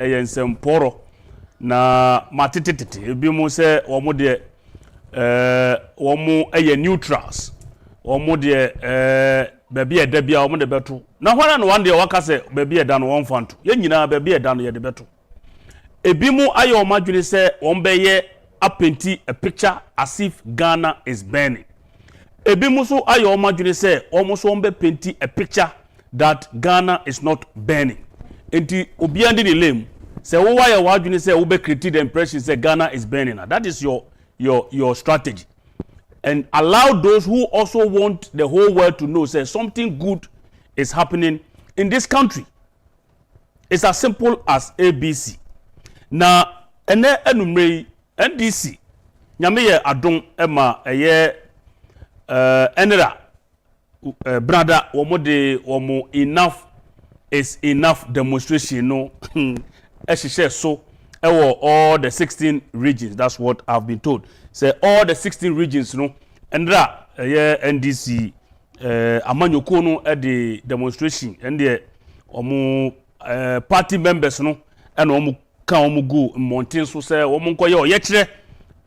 ensemporo na matititi ebi mu se omo de omo neutrals omo de baby eda bia omo de beto na hwana no one de waka se baby eda no won fanto ye nyina baby eda no ye de beto ebi mu aye omo adwene se ombeye apenti a picture as if Ghana is burning. Ebi mu so aye omo adwene se omo so ombe penti a picture that Ghana is not burning. Enti obi andi ni lem se wo wa ye wa adwene se wo be create the impression say Ghana is burning. That is your strategy. And allow those who also want the whole world to know say something good is happening in this country. It's as simple as ABC. Na ene enumre NDC nyame ye adon ema eye enera brother womo enough is enough demonstration no ehye so ewo all the 16 regions. That's what I've been told. Say all the 16 regions no enera NDC amanyoko no the demonstration and the party members no and omo kan omo go mountain so say omo nkoye oyekire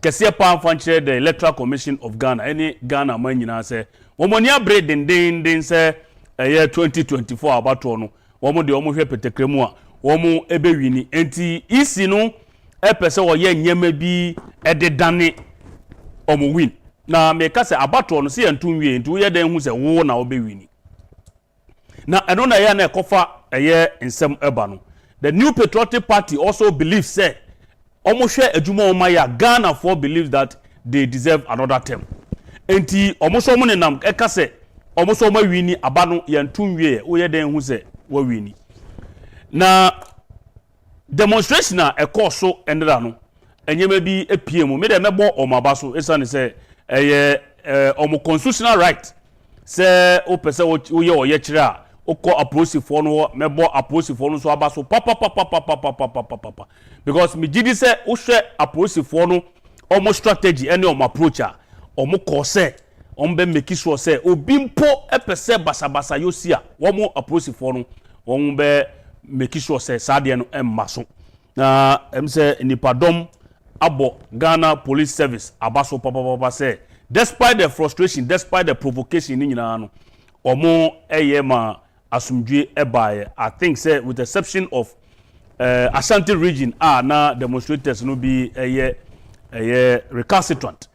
kese pa fanchire the Electoral Commission of Ghana any Ghana man nyina say omo ni abre den say 2024 abato no omo de omo hwe petekremu a omo ebe wini enti isi no epese oye nyema bi ededane omo win na me ka say abato no se entum wie enti wo ye den hu say wo na obe wini na eno na ye na ekofa ensem eba no. The New Patriotic Party also believes say almost share ejuma omaya Ghana for believes that they deserve another term. Enti almost so many nam eka say almost so my wini abano yantum wie wo ye den hu say wo wini. Na demonstration na course so endra no enyema bi epie mu me de mebo omaba so esane say omo constitutional right say o pese wo ye o ye kire a oko approach for no mebo approach for no so aba so papa because me gidi say wo hwe approach for no almost strategy any approach a omo ko say ombe make sure say obi mpo epese basabasa yosia wo mo approach for no won be make sure say sade no emma so na em say nipadom abo Ghana Police Service abaso papa say despite the frustration, despite the provocation in nyina no omo ma asumdwe ebaye. I think say with the exception of Ashanti region na demonstrators no be recalcitrant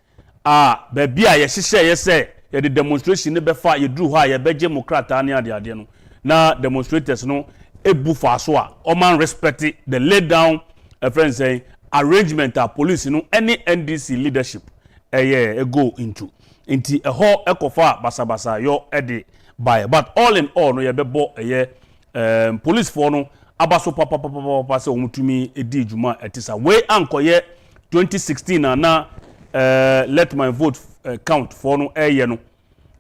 baby a ye hihye ye say ye the demonstration ne be fa ye duru ha ye beje demokrata ne ade no na demonstrators no ebu fa so a oman respect the lay down friend say arrangement police no any NDC leadership go into ho ekofa basabasa yo ede by but all in all no ye bebo police for no abaso papa se omutumi edi djuma etisa we ankoye 2016 na let my vote count for no no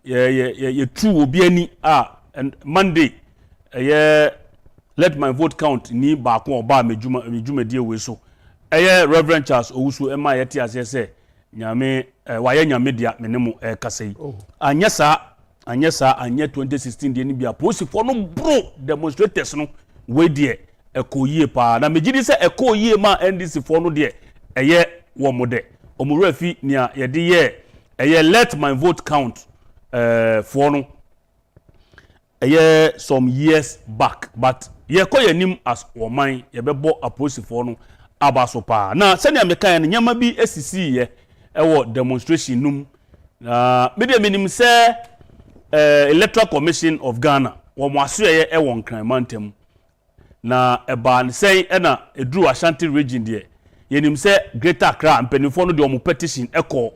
ye true obi ani and Monday let my vote count ni ba ko oba mejuma die we so Reverend Charles Owusu ema yeti asese nyame waye nyame dia menemu kasei anyesa 2016 die ni bia posifo no bro demonstrators no we die ekoyie pa na megidi se ekoyie ma NDC for no die wo mode omurafi nia ye de let my vote count for no some years back but ye koyanim as woman ye bebo aposifo no abaso pa na sene ameka ne nyama bi esisi ye ewo demonstration num na media minim se Electoral Commission of Ghana wo mo aso ye ewo nkran mantem na eba ne sei na eduru Ashanti region de yenim se Greater Accra mpanifo no de omo petition eko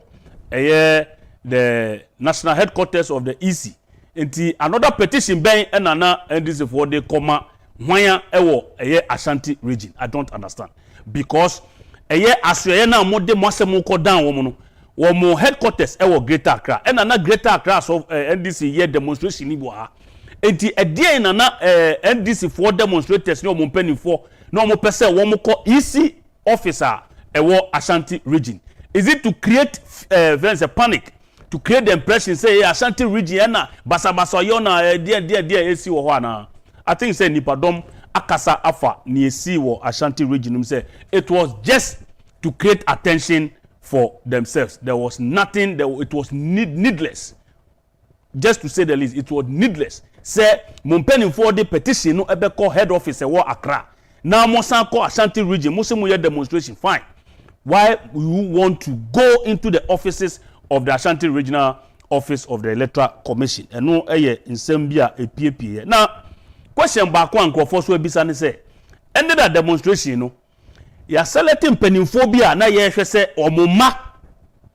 the national headquarters of the EC enti another petition ben na NDC for the comma hwan ewo Ashanti region. I don't understand because asweye na mode mwasem ko down wo mo headquarters ewo Greater Accra na Greater Accra of NDC ye demonstration ni bo ha enti edie na NDC for demonstrators ni omo mpanifo na omo pese wo mo ko EC officer ewo Ashanti region. Is it to create a panic, to create the impression say Ashanti region na basabasa yo na dia esi wo ho na I think say nipadom akasa afa ni esi wo Ashanti region say it was just to create attention for themselves. There was nothing, it was needless. Just to say the least, it was needless. Say Mumpeni for the petition no ebe call head office e war Accra. Now Mosan call Ashanti region, Musimu demonstration, fine. Why you want to go into the offices of the Ashanti Regional Office of the Electoral Commission? And no in Sambia a PAP. Now, question back one for so bisane say, ended that demonstration, no. Ya selecting peninphobia na ye say omoma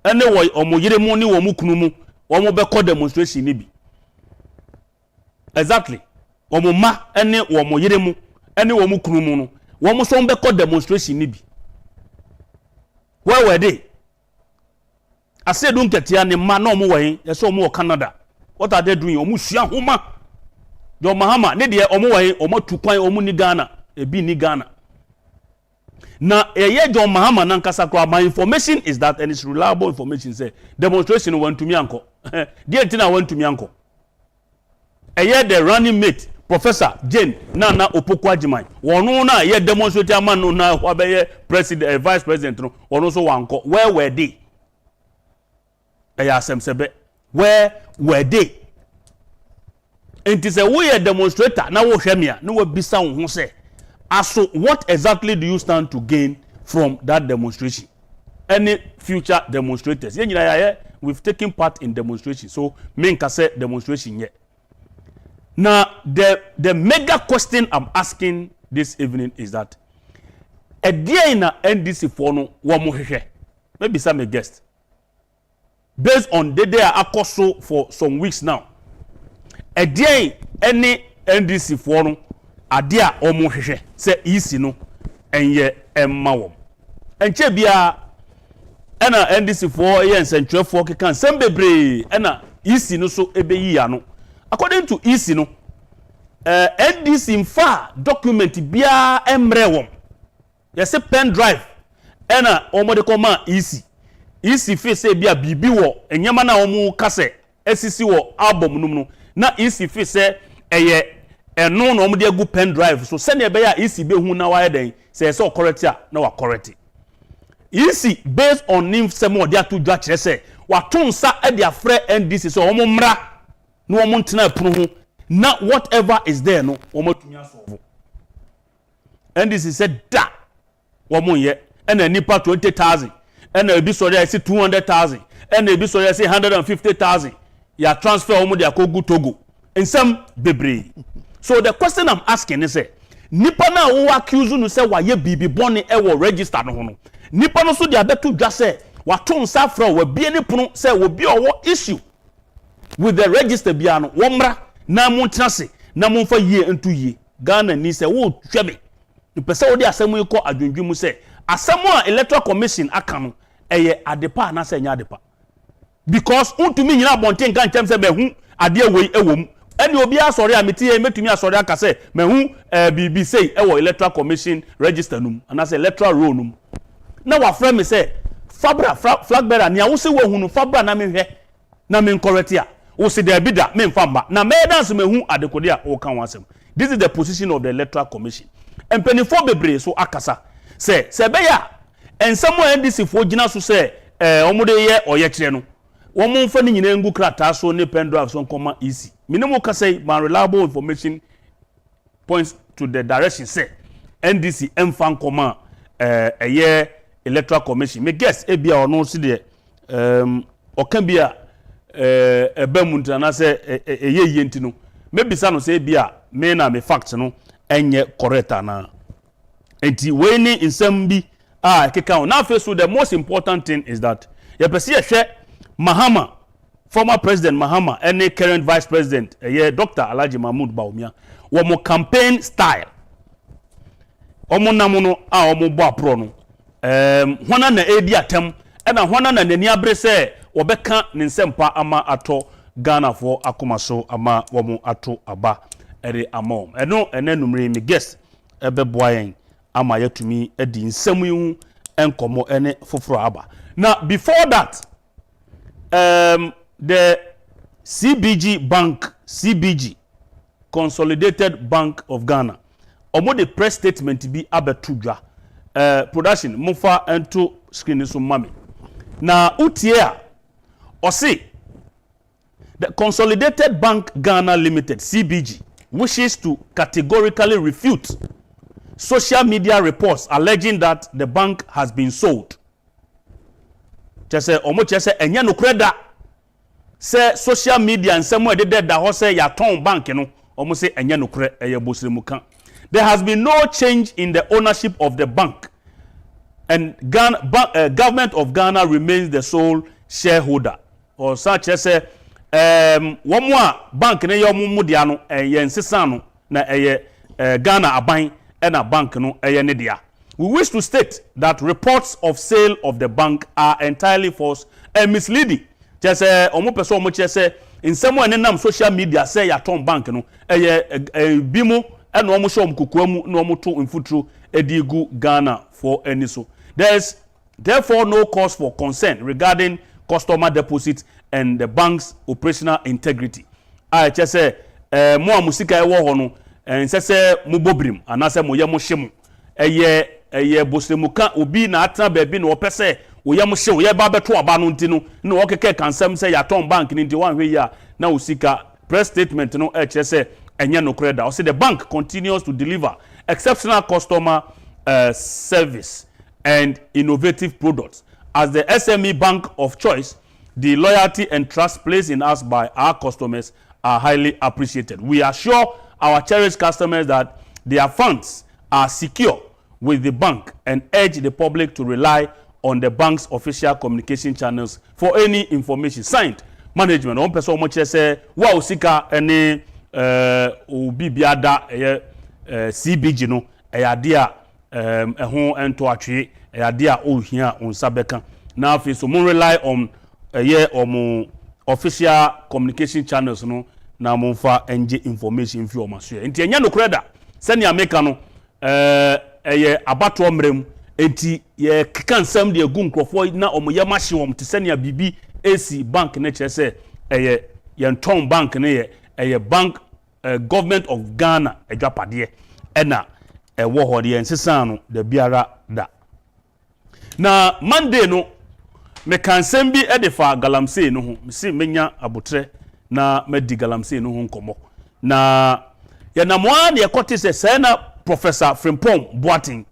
ene wo omoyire mu ni wo mu kunu mu wo mo be call demonstration ni bi. Exactly. Omoma ene wo moyire mu ene wo mu kunu mu no wo mo so be call demonstration ni bi. Where were they? I said don't get here ni ma na omo won ye so omo Canada. What are they doing? Omo sua homa. Your Mahama ne de omo won omo tukwan omo ni Ghana ebi ni Ghana. Now, John Mahama Nankasa, my information is that, and it's reliable information, say, demonstration went to me uncle. Dear Tina went to me uncle. The running mate, Professor Jane, Nana Opokwa Jimai, Wanona, ye demonstrator man, no, Wabe, President, Vice President, or also uncle. Where were they? Where were they? And it is a way a demonstrator, now, Shemia, no, be sound who say. So what exactly do you stand to gain from that demonstration? Any future demonstrators? We've taken part in demonstration. So main say demonstration yet. Now the mega question I'm asking this evening is that a day in a NDC for no one maybe some guest. Based on the day I so for some weeks now. A day any NDC for no adia omo hwehwe se isi no enye emma wom enche bia ena NDC for ye nsentwefo kekan sem bebre ena isi no so ebeyi ya no according to isi no NDC mfa document bia emre wom ye se pen drive ena omo de koma isi fe se bia bibi wo enyama na omo kase esisi wo album num no na isi fe se eye eno no omde agu pen drive so send e be ya isi be hu na wa den say so correct ya na wa correct isi based on nim semo dia to dwa kire say wa tonsa e dia frɛ NDC so omo mra no omo ntena punu hu na whatever is there no omo tunya solve NDC said da omo ye ena nipa 20,000 ena ebi so there say 200,000 ena ebi so there say 150,000 ya transfer omo dia Koku Togo ensam bebre. So the question I'm asking is nipa na wo accuse no say wa ye bibi boni e wo register no ho no nipa no so dia betu dwa say wa ton sa fra wa bie ni pono say wo bi owo issue with the register bia no wo mra na mo trase na mo fa yie ntu yie Ghana ni say wo hwebe ni pese wo di asem yi ko adwendwu mu say asem a electoral commission aka no eye adepa na say nya adepa because untumi nyina bonten kan kem say be hu ade wei ewom any obi asori ameti metumi asori aka say mehu bibi say e wo electoral commission register num and say electoral roll num na wa frame me say fabra flag bearer nia wo se wo hu no fabra na me hwe na me correct ya wo se da bi da me mfamba na me dance mehu adekode a wo kan wasem. This is the position of the electoral commission and penifo bebre so akasa say be ya ensamo NDC fo gina so say omude ye oye kire no wo mo mfa ni nyina ngu krata so ne pen drive so nkoma easy minimum ka say my reliable information points to the direction say NDC emfa nkoma eye electoral commission me guess e bia ono si de okan bia ebamunta na say eye ntino maybe sa no say bia me na me fact no enye correct na enti we ni nsam bi keka na face so the most important thing is that ye pese ye hwe Mahama, former President Mahama, and current Vice President, Dr. Alhaji Mahmoud Bawumia, womo campaign style. Omo namuno omo bo aprono. Hwana na edi atem, ena hwana na nani abre se obeka ne nsempa ama ato Ghana for akomaso ama womo ato aba ere amom. Eno enenumre mi guest ebe boyen ama yatumi edi nsem yi enkomo ene foforo aba. Now before that the CBG Bank, CBG, Consolidated Bank of Ghana, omo the press statement bi abetudwa production mufa into screen so mami na utie a osi the Consolidated Bank Ghana Limited CBG wishes to categorically refute social media reports alleging that the bank has been sold. Chese omo chese enye no kreda se social media and some de da ho se ya ton bank no omo se enye no kre eye bosremu kan. There has been no change in the ownership of the bank, and government of Ghana remains the sole shareholder. Or such as one more bank ne yo mu dia no eye nsesa no na eye Ghana aban and a bank no eye ne dia. We wish to state that reports of sale of the bank are entirely false and misleading. Just omo person omo chese in someone nam social media say ya ton bank no eye bimu and omo show mkukuamu no omo to infutru edigu Ghana for any so. There is therefore no cause for concern regarding customer deposits and the bank's operational integrity. I just say mo amusika e wo ho no nsese mo bobrim anase mo ye mo hyemu eye bosremuka obi na atra baabi na opese wo ye mo hye wo ye ba beto aba no ntino na wo keke kansam say ya ton bank ni nti wan hwe ya na usika press statement no e kire say enye no kreda o say the bank continues to deliver exceptional customer service and innovative products. As the SME bank of choice, the loyalty and trust placed in us by our customers are highly appreciated. We assure our cherished customers that their funds are secure with the bank and urge the public to rely on the bank's official communication channels for any information. Signed, management. One person much say, "Wow, sika any obi biada CBG no dia ho ento atwe dia ohia onsabeka." Now, if so, we rely on official communication channels no na monfa enje information fi o maso enti enya no kreda sani ameka no abato mrem enti ye keka nsam de egu nkrofo na omoye mahye wom te sani bibi AC bank na chese ye nton bank ne ye bank government of Ghana Agyapade ena wo hode ye nsesa no da biara da na Monday no me kansem bi edefa galamsey no ho mesi menya abotre na medi galamsey no ho nkomo na ya na moa ne ekote se na Professor Frimpong Boating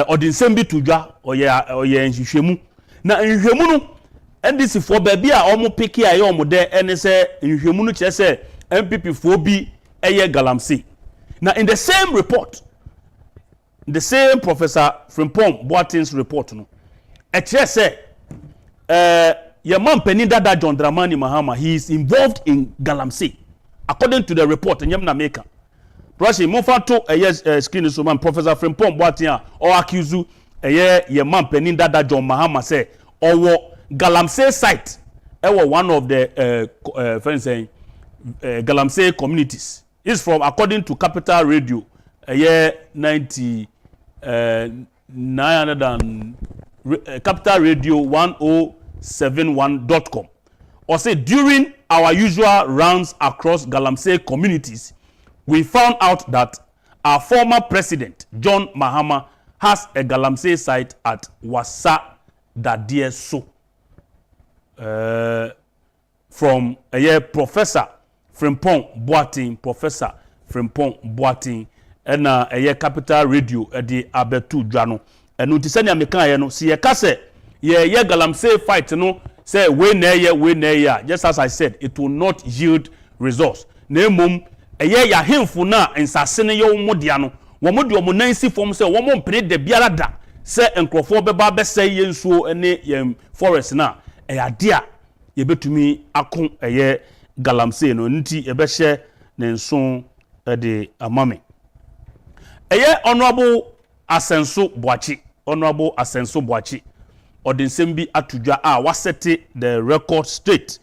odinsem bi tudwa oye nhwehwemu na nhwehwemu no NDC for baabi a omo piki aye omo de ene se nhwehwemu no kire se MPP for bi eye galamsey na in the same report, the same Professor Frimpong Boating's report no say your man Penny Dada John Dramani Mahama, he is involved in galamsey according to the report and yamna maker. Proshi Mofato screen is man Professor Frimpong Boating or accuse your man Penny Dada John Mahama say or galamsey site one of the friends saying galamsey communities is from according to Capital Radio 900 and Capital Radio 1071.com. Or say during our usual rounds across galamsey communities, we found out that our former president John Mahama has a galamsey site at Wasa Dadieso. From Professor Frimpong Boating, Professor Frimpong Boating, and Capital Radio the Abetu Jano. And no tisani ameka no si ye kase ye galamsey fight no say we na ya just as I said it will not yield results na mum ya hemfu na nsase ne yo modia no wo modi omo nansi form say wo mo mpre de biara da say enkrofo beba be say ye nsuo ene ye forest na ya dia ye betumi akon galamsey no nti ye be hye ne nso de amame honorable Asenso Boachi, Honorable Asenso Boachi, or the Sembi Atudja wasete the record straight.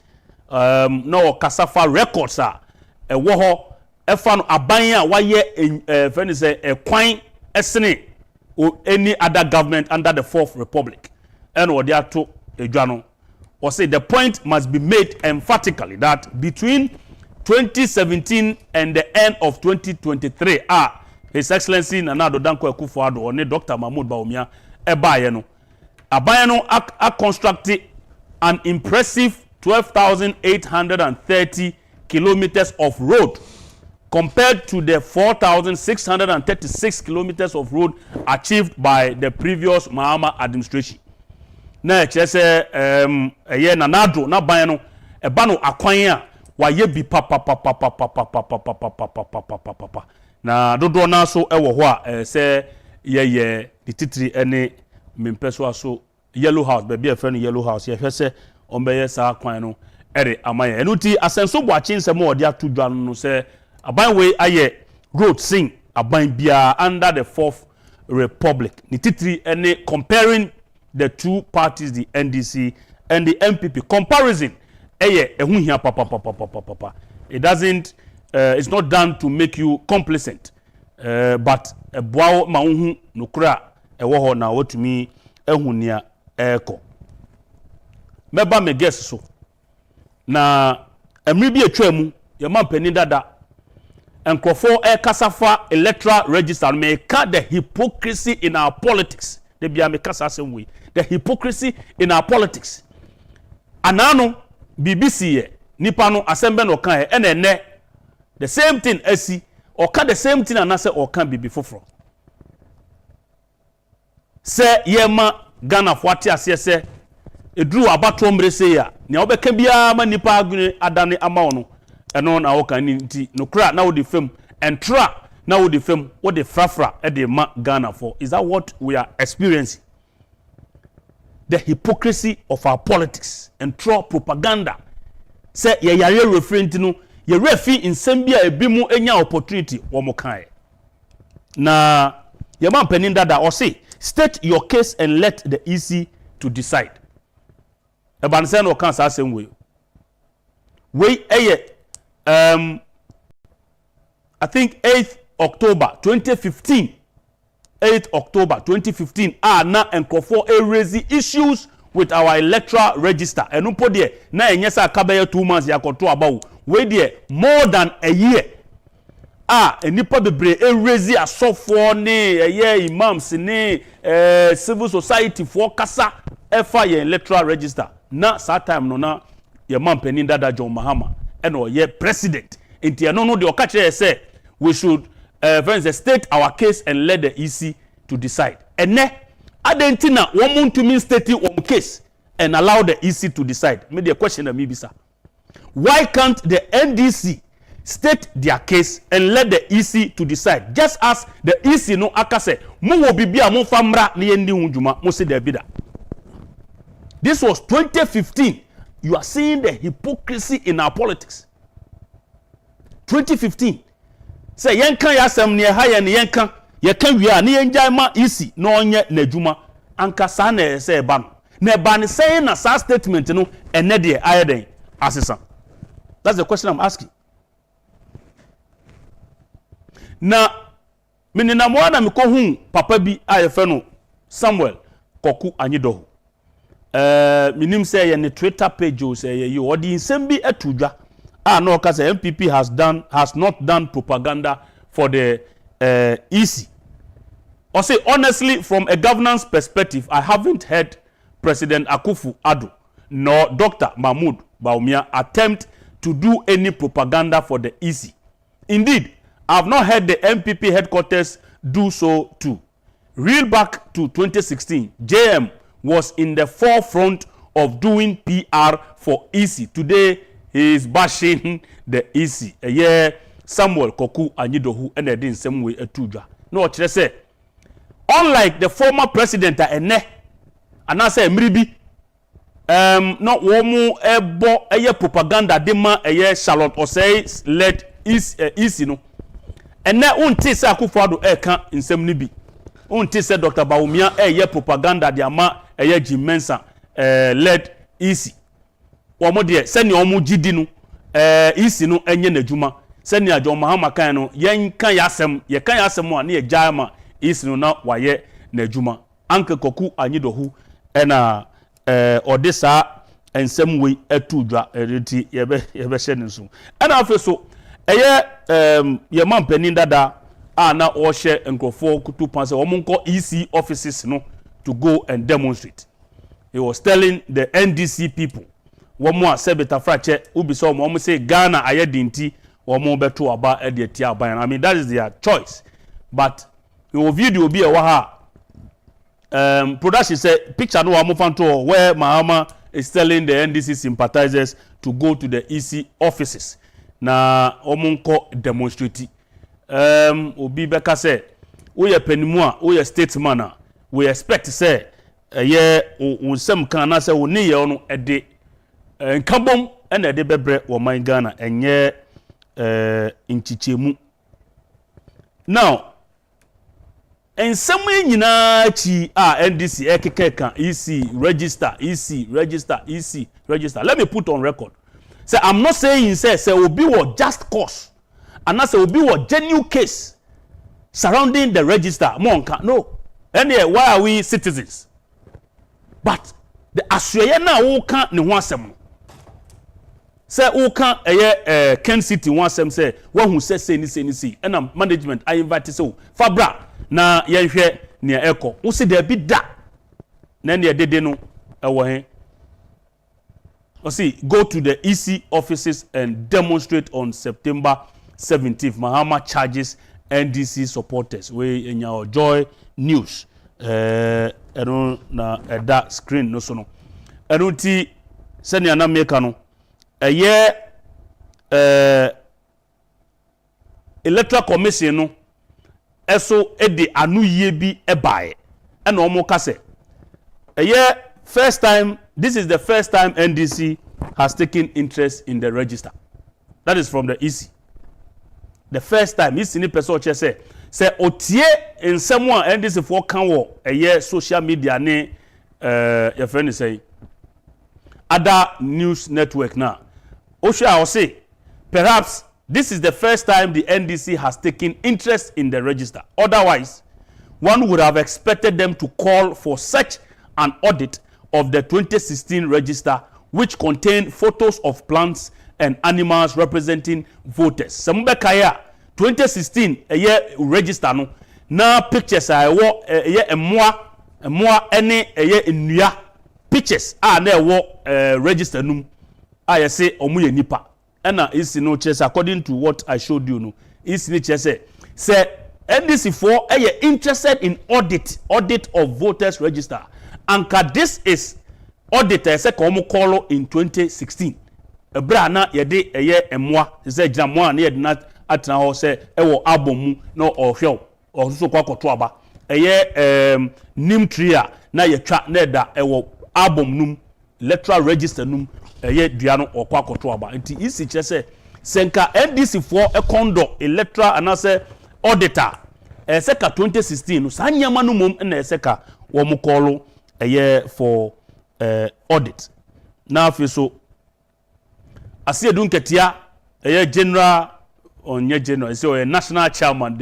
No Kasafa records are a woho, a fan abaya, why ye a quine esne or any other government under the Fourth Republic. And or there to a journal. Or say the point must be made emphatically that between 2017 and the end of 2023 His Excellency Nana Addo Dankwa Akufo-Addo or Dr. Mahmoud Bawumia ebaye no aban no a constructed an impressive 12,830 kilometers of road compared to the 4,636 kilometers of road achieved by the previous Mahama administration. Na chese eye Nana Addo na ban no eba no akwan a waye bi pa na dodo na so ewo ho a se ye the titiri ene mempeso aso Yellow House baby e friend Yellow House ye hwese ombeye sa kwan no ere amaye enuti asenso boachi nsem odi atudwa no se aban we aye road sing aban bia under the Fourth Republic ni titiri ene comparing the two parties, the NDC and the MPP comparison ehunhia papa it doesn't it's not done to make you complacent but boawo ma unhu nokura ewo ho na wotumi ehunia eko meba me guess so na emri bi atwa mu ye mampani dada enkrofo kasafa electoral register me ka the hypocrisy in our politics de bia me kasa asem we the hypocrisy in our politics anano BBC ye nipa no asembe no kan ene the same thing asi oka the same thing anase oka bibi foforo se yema Ghana fuati ase se edru abato mrese ya ne obeka bia ma nipa agune adane ama ono eno na oka ni nti no kra na wo de fam entra na wo de fam wo de frafra e de ma Ghana for. Is that what we are experiencing? The hypocrisy of our politics and through propaganda. Say ye yare referent no ye refi nsem bia ebimu enya opportunity wo mokae. Na ye man penin dada or say state your case and let the EC to decide. Eban say no kan sa same way. We I think 8th October 2015 8th October 2015 na enkofo raise issues with our electoral register enupo de na enyesa akabeye 2 months yakoto abawo we de more than a year enipa bebre raise asofo ne imams ne civil society for kasa efa ye electoral register na that time no na ye mampani dada John Mahama eno ye president enti eno no de okache say we should friends state our case and let the EC to decide. Ene adentina womun to mean state one case and allow the EC to decide. Maybe a question that maybe sir. Why can't the NDC state their case and let the EC to decide? Just as the EC no akase mu wo bibia mo famra ne yendi hunjuma mo se da bida. This was 2015. You are seeing the hypocrisy in our politics. 2015. Say yenkan yasem ne ha ye ne yenkan ye kan wi ne yenjai ma isi no onye najuma anka sa na say ba no na ba ne say na sa statement no ene de ayeden asesa. That's the question I'm asking. Na menina mo na me ko hu papa bi ayefe no Samuel Koku Anyidoho minim say ye ne Twitter page o say ye odi nsem bi atudwa no cause MPP has not done propaganda for the EC. Or say honestly, from a governance perspective, I haven't heard President Akufo-Addo nor Dr. Mahmoud Bawumia attempt to do any propaganda for the EC. Indeed, I have not heard the MPP headquarters do so too. Real back to 2016, JM was in the forefront of doing PR for EC. Today, he is bashing the EC. Samuel Koku Anyidoho and edin same way etudwa. No chere say unlike the former president ene anase mribi no womu ebo propaganda de ma Charlotte Osei led EC no. Ene unti say Akufo-Addo ka nsem ni bi. Unti say Dr. Bawumia propaganda de ama Jim Mensah led EC. Omo de seni omo gidi no isi no enye najuma seni John Mahama kan no yen kan yasem ye kan yasem a na ye jaama isi no na waye najuma anke Koku Anyidoho ena odisa ensem we atudwa eriti ye be hye nso ena afeso ye mampani dada na or share and go for kutu panse omunko EC offices no to go and demonstrate. He was telling the NDC people one more sebeta frache ubi so mo say Ghana ayedinti or mo beto aba e de tia ban. I mean that is their choice. But your video be a waha production say picture no amufanto where Mahama is telling the NDC sympathizers to go to the EC offices na omunko demonstrate. Obi beka say we penimu a we statesman we expect say unsem kan na say woni ye no ede nkabom na ede bebre wo man Ghana enye nchichemu. Now ensem nyina chi NDC ekeka EC register. Let me put on record. Say I'm not saying say obi was just cause and say obi was genuine case surrounding the register. No. Anyway, why are we citizens? But the asweye na wo kan ne ho asem. Say wo kan Kencity one asem say wo hu say ni and management I invite say Fabra na yenhwe ne eko. Wo se da bi da. Na ne dede no ewo he. See, go to the EC offices and demonstrate on September 17th. Mahama charges NDC supporters. We in your Joy News. Na that screen no so no. Ti send ya na make no. Electoral Commission no. Eso edi anu ye bi ebae. E na omo ka se. First time, this is the first time NDC has taken interest in the register. That is from the EC. The first time, EC ni person say otie in someone NDC for kan wo social media ne your friend is saying other news network now. Osha I will say perhaps this is the first time the NDC has taken interest in the register. Otherwise, one would have expected them to call for such an audit of the 2016 register, which contained photos of plants and animals representing voters. Sambe kaya 2016 register no na pictures wo emwa ene nnua pictures na wo register num say omu ye nipa na isi no chese according to what I showed you no isi ni chese say NDC for interested in audit of voters register. Anka this is auditor say komo call in 2016. Ebra na yede emwa say gramwa na yede na atena ho say ewo abomu no ohwe osuso kwakoto aba nim tria na yetwa na da ewo abom num electoral register num dua no okwakoto aba nti isi che say senka NDC for condo electoral anase auditor seka 2016 no sanyama no mom na seka wo mo call for audit. Now so asiyedun ketia general onye general so national chairman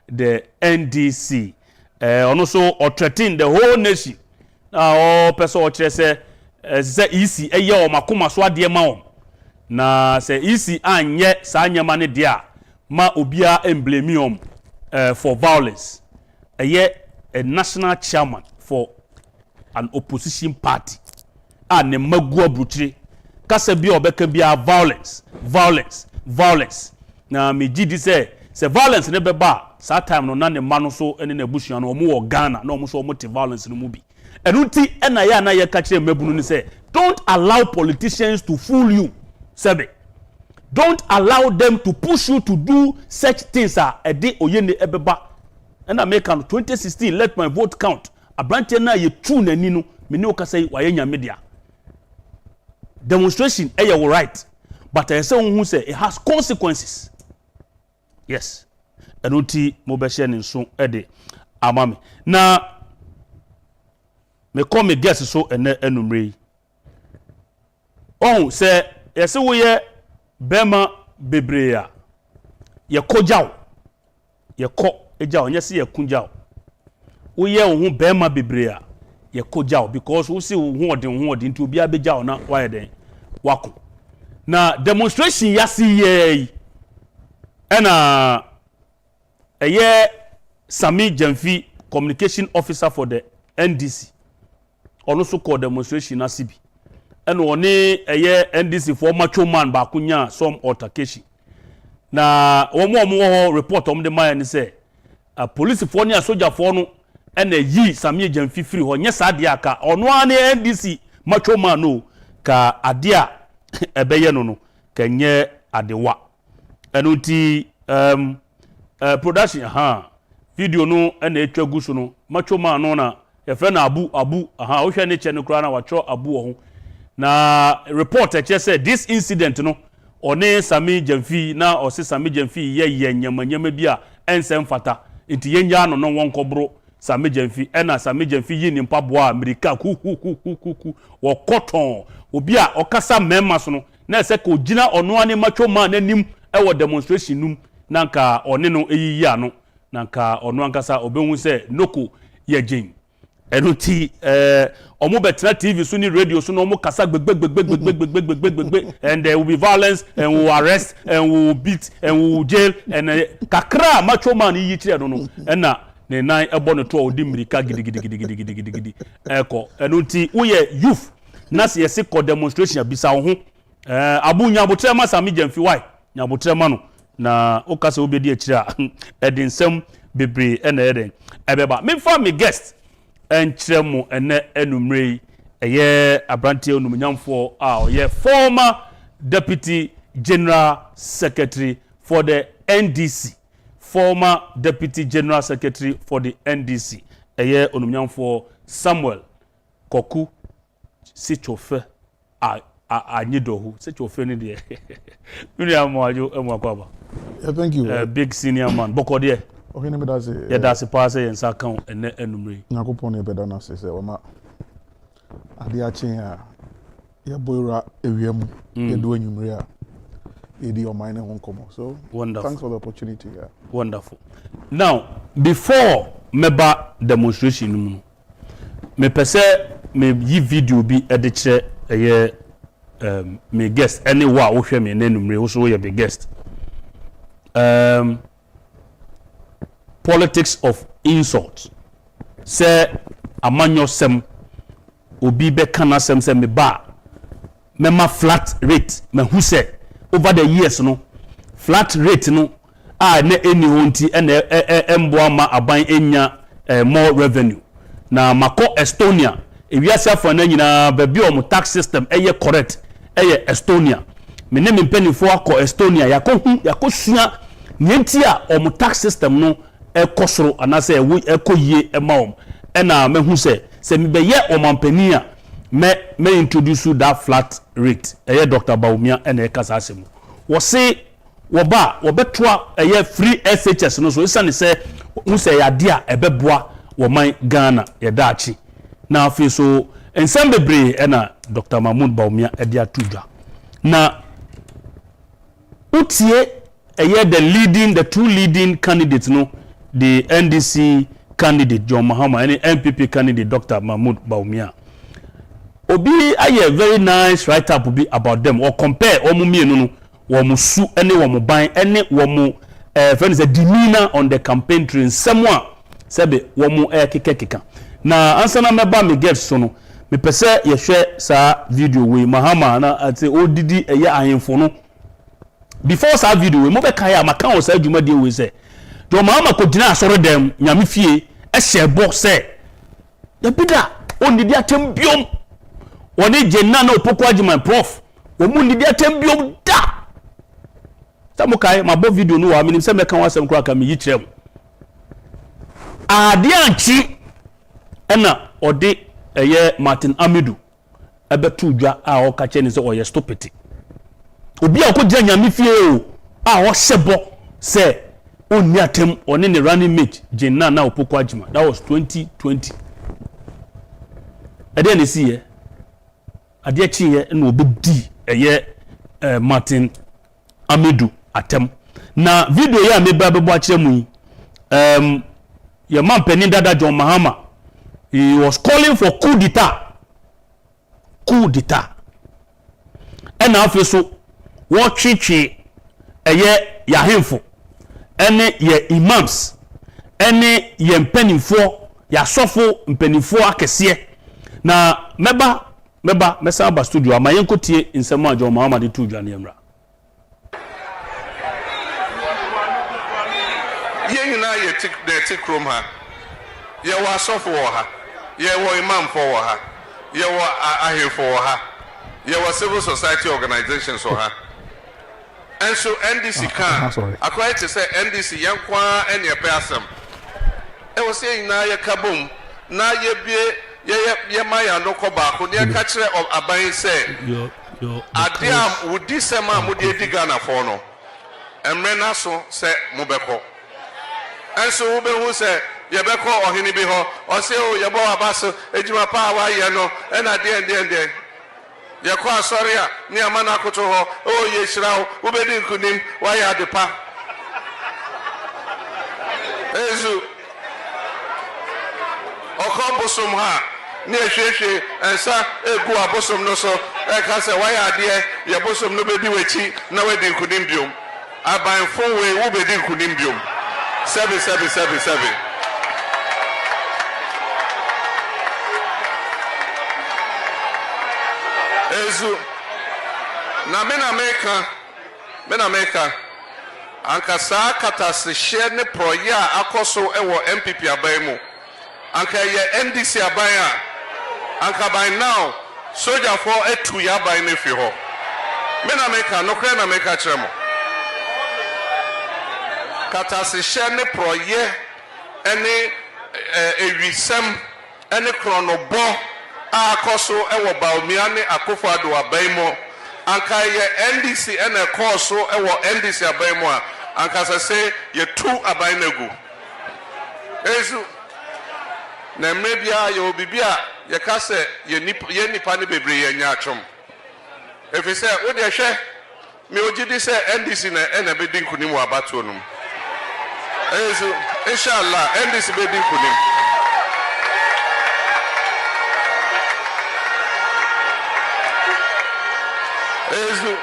the NDC also threaten the whole nation. Now person o kire say EC o makoma so ade ma o na say EC anye sa nyama ne dia ma obia emblemium for violence. A national chairman for an opposition party and ne magua brutri kasa bi obeka bia violence na me gidi say violence ne beba sa time no na ne mano so ene na bushia no omo wo Ghana na omo so omo te violence no mu bi enuti ena ya na ye ka kire mabunu ni say don't allow politicians to fool you. Sebe, don't allow them to push you to do such things ede oyene ebeba and I make am 2016 let my vote count. Abrante na ye true na ni no me ne okasai wayenya media demonstration your right, but I say who say it has consequences. Yes, enuti mo be share nso ede amame na me come guess so ene enumre oh say yes we ye bema bebrea ye kojaw ye ko ejaw nya se ye kunjaw we ye hu bema bebrea ye kojaw because we see hu odin to obi abejaw na why den wako na demonstration yasi ye ena Sami Jamfi communication officer for the NDC ono so called demonstration na sibi eno one NDC for macho man ba kunya some altercation na omo report de man say police for ni soldier for no ena yi Sami Jamfi free ho nya sa de aka ono ane NDC macho man no ka ade a ebeye no ka nye adewa eno ti production video no ena etwa guso no macho man no na ye fe na abu wo hwe ne che ne kura na wacho abu ho na report che say this incident no one Sami Jamfi na o se Sami Jamfi ye nyamanyama bi a ensem fata enti yenya no no won kobro Sami Jamfi ena Sami Jamfi yi ni mpaboa America ku wo cotton obi a okasa memma so no na se ko gina ono ane macho man anim e wo demonstration num na nka one no eyiyi ano na nka ono ankasa obehu se noko ye gin enuti omo betra TV so ni radio so no omo kasa gbegbegbegbegbegbegbegbegbegbe and there will be violence and we will arrest and we will beat and we will jail and kakra macho man yi kire no na ne nan ebo no to odi mirika gidigidi eko enuti wo ye youth na se yesi ko demonstration bisa wo ho abu nyabotre ma Sami Jamfi why nyabotre ma no na okasa obedi akire a edinsem bebre na eden ebeba me fa me guest enchiremu ene enumrei eye abrantie onumnyamfo a oye former deputy general secretary for the NDC eye onumnyamfo Samuel Koku Sichofe Anyidoho Sichofe ni de Miriam ajo emwakwaba. Thank you. Big senior man bokode. Okay, ne bedase. Ya dase pass yensa kan ene enumre. Nyakopon e beda na se wama ade a chen a ye boyra ewiem ye do anwumre a ye di on mine hon komo. So wonderful. Thanks for the opportunity. Yeah. Wonderful. Now, before meba demonstration me pese me yi video bi ediche eye me guest anywhere wo hwe me nenumre wo so ye be guest. Politics of insult. Say amanyo sem obi be kana sem se me ba me ma flat rate me hu say over the years no flat rate no a na eni honti na embo ma aban enya more revenue na mako Estonia ewiase afọ na nyina ba bi o tax system eye correct eye Estonia me ne me mpanifo akọ Estonia yakosua nyenti a o tax system no ekosoro anase ewu ekoyie ema na me hu se me be ye o mampani a me introduce that flat rate eye Dr. Baumia na ekasa asemu wo se wo betoa eye free SHS no so isane se hu se ya de a ebeboa wo man Ghana ye daachi na afi so ensem bebre na Dr. Mahmoud Baumia de atudwa na utie eye the two leading candidates no the NDC candidate John Mahama and the NPP candidate Dr. Mahmoud Baumia. Obi aye very nice write up be about them or compare omu mienu no wo su ene wo ban ene wo friends a demeanor on the campaign train someone sebe wo kekeka na ansa na meba me get so no me pese ye hwe sa video we Mahama na ati odidi eye ahemfo no before sa video we mo be kai amaka o sa adwuma de we say do Mahama ko dina asoro dem nyame fie e hye bo say da bida onidi atem biom oni jenna na opokwajiman prof wo mu nidi atem biom da samukai mabo video no wa minim se meka wasem kura ka me yi kirem ade anchi ena ode eye Martin Amidu ebetu dwa a o ka cheni se oye stupid obi a ko gya nyame fie o a o hyebo se oni atem oni ne running mate jenna na opokwajiman that was 2020 ade ne see ade chiye na obedi eye Martin Amidu atem na video ya meba bebo akire mu your man Penny Dada John Mahama he was calling for coup d'etat and now so what chichi eye ya hemfo ene ye imams ene ye mpanimfo ya sofo mpanimfo akese na meba mesa ba studio ama yenkotie nsema ajo Muhammad de tudwa ne emra yeyina ye tik room ha ye wa sofo wo ha ye wo imam fo wo ha ye wo ahefo wo ha ye wo civil society organizations wo ha and so NDC can according to say NDC yankwa ene pe asem e wo say na ye kabom na ye bie ye maya no ko ba ko ne ka kire aban say yo adiam wudi sema mo de diga na fo no emre na so say mo beko and so we be who say ye beko ohini bi ho o say o ye bo abaso ejima pa wa ye no e na de ye ko asori a ni amana akoto ho o ye hira ho we be di nkunim wa ya de pa ezu okombosom ha ni ehwehwe ensa egu abosom no so e ka se wa ya de ye bosom no be di wechi na we di nkunim biom aban fo we we be di nkunim biom 777 ezu na mena meka anka saa katase hye ne proya akoso ewo MPP aban mu anka ye NDC aban a anka by now soldier for etu ya aban ne fi ho mena meka no kra na meka kire mo katase hye ne proye ene ewisem ene kronobo akoso ewo baumia ne akufo-addo aban mu anka ye NDC ene koso ewo NDC aban mu a anka se ye tu aban nagu ezu na mmebia ye obibia ye ka se ye nipa ne bebre ye nya atwom efise wo de hwe me ogidi se NDC na ene be din kunim wa abato num ezu inshallah NDC be din kunim ezu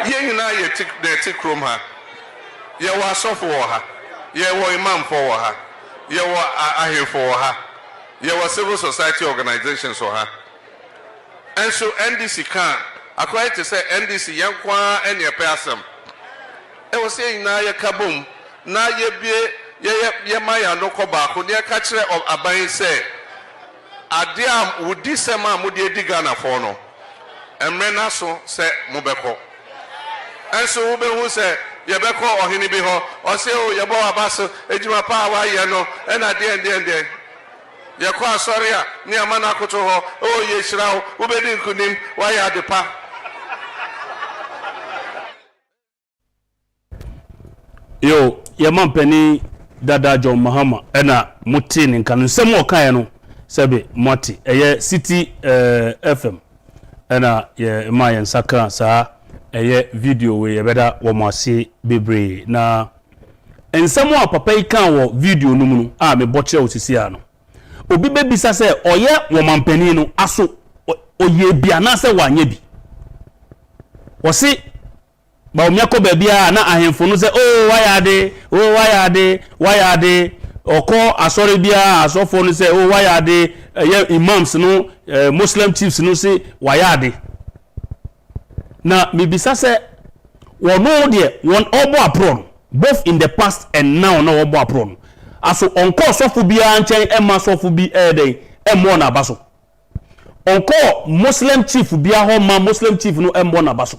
yeyina ye tik room ha ye wa sofo wo ha ye wo imam fo wo ha ye wo ahefo wo ha ye wo civil society organizations wo ha and so NDC can according to say NDC yankwa ene pe asem e wo say na ye kabom na ye bie ye maya no ko ba ko ne ka kire aban say adiam wudi sema mo de diga na fo no emre na so se mo beko enso wo be hu se ye beko ohini bi ho o se o ye bo abaso ejima pa wa ye no e na de ye ko asori a ni amana akoto ho o ye hira ho wo be di nkunim wa ya de pa yo ye mampani dada John Mahama ena muti ni nkanu nsem o kan no sebe moti eye City FM ena ye ma ye nsaka sa eye video we ye beda wo mase bebre na ensemo a papa yi kan wo video no mu no a me boche osisi ano obi bebisa se oye wo mampani no aso oye bia na se wanye bi wo si ba o miako ba bia na ahemfo no se wayade oko asori bia asofo no se wayade imams no Muslim chiefs no se wayade na mebisa se wono de won obo apron both in the past and now na obo apron aso onko asofo bia nchen ema asofo bi emo na baso onko Muslim chief bia ho ma Muslim chief no embo na baso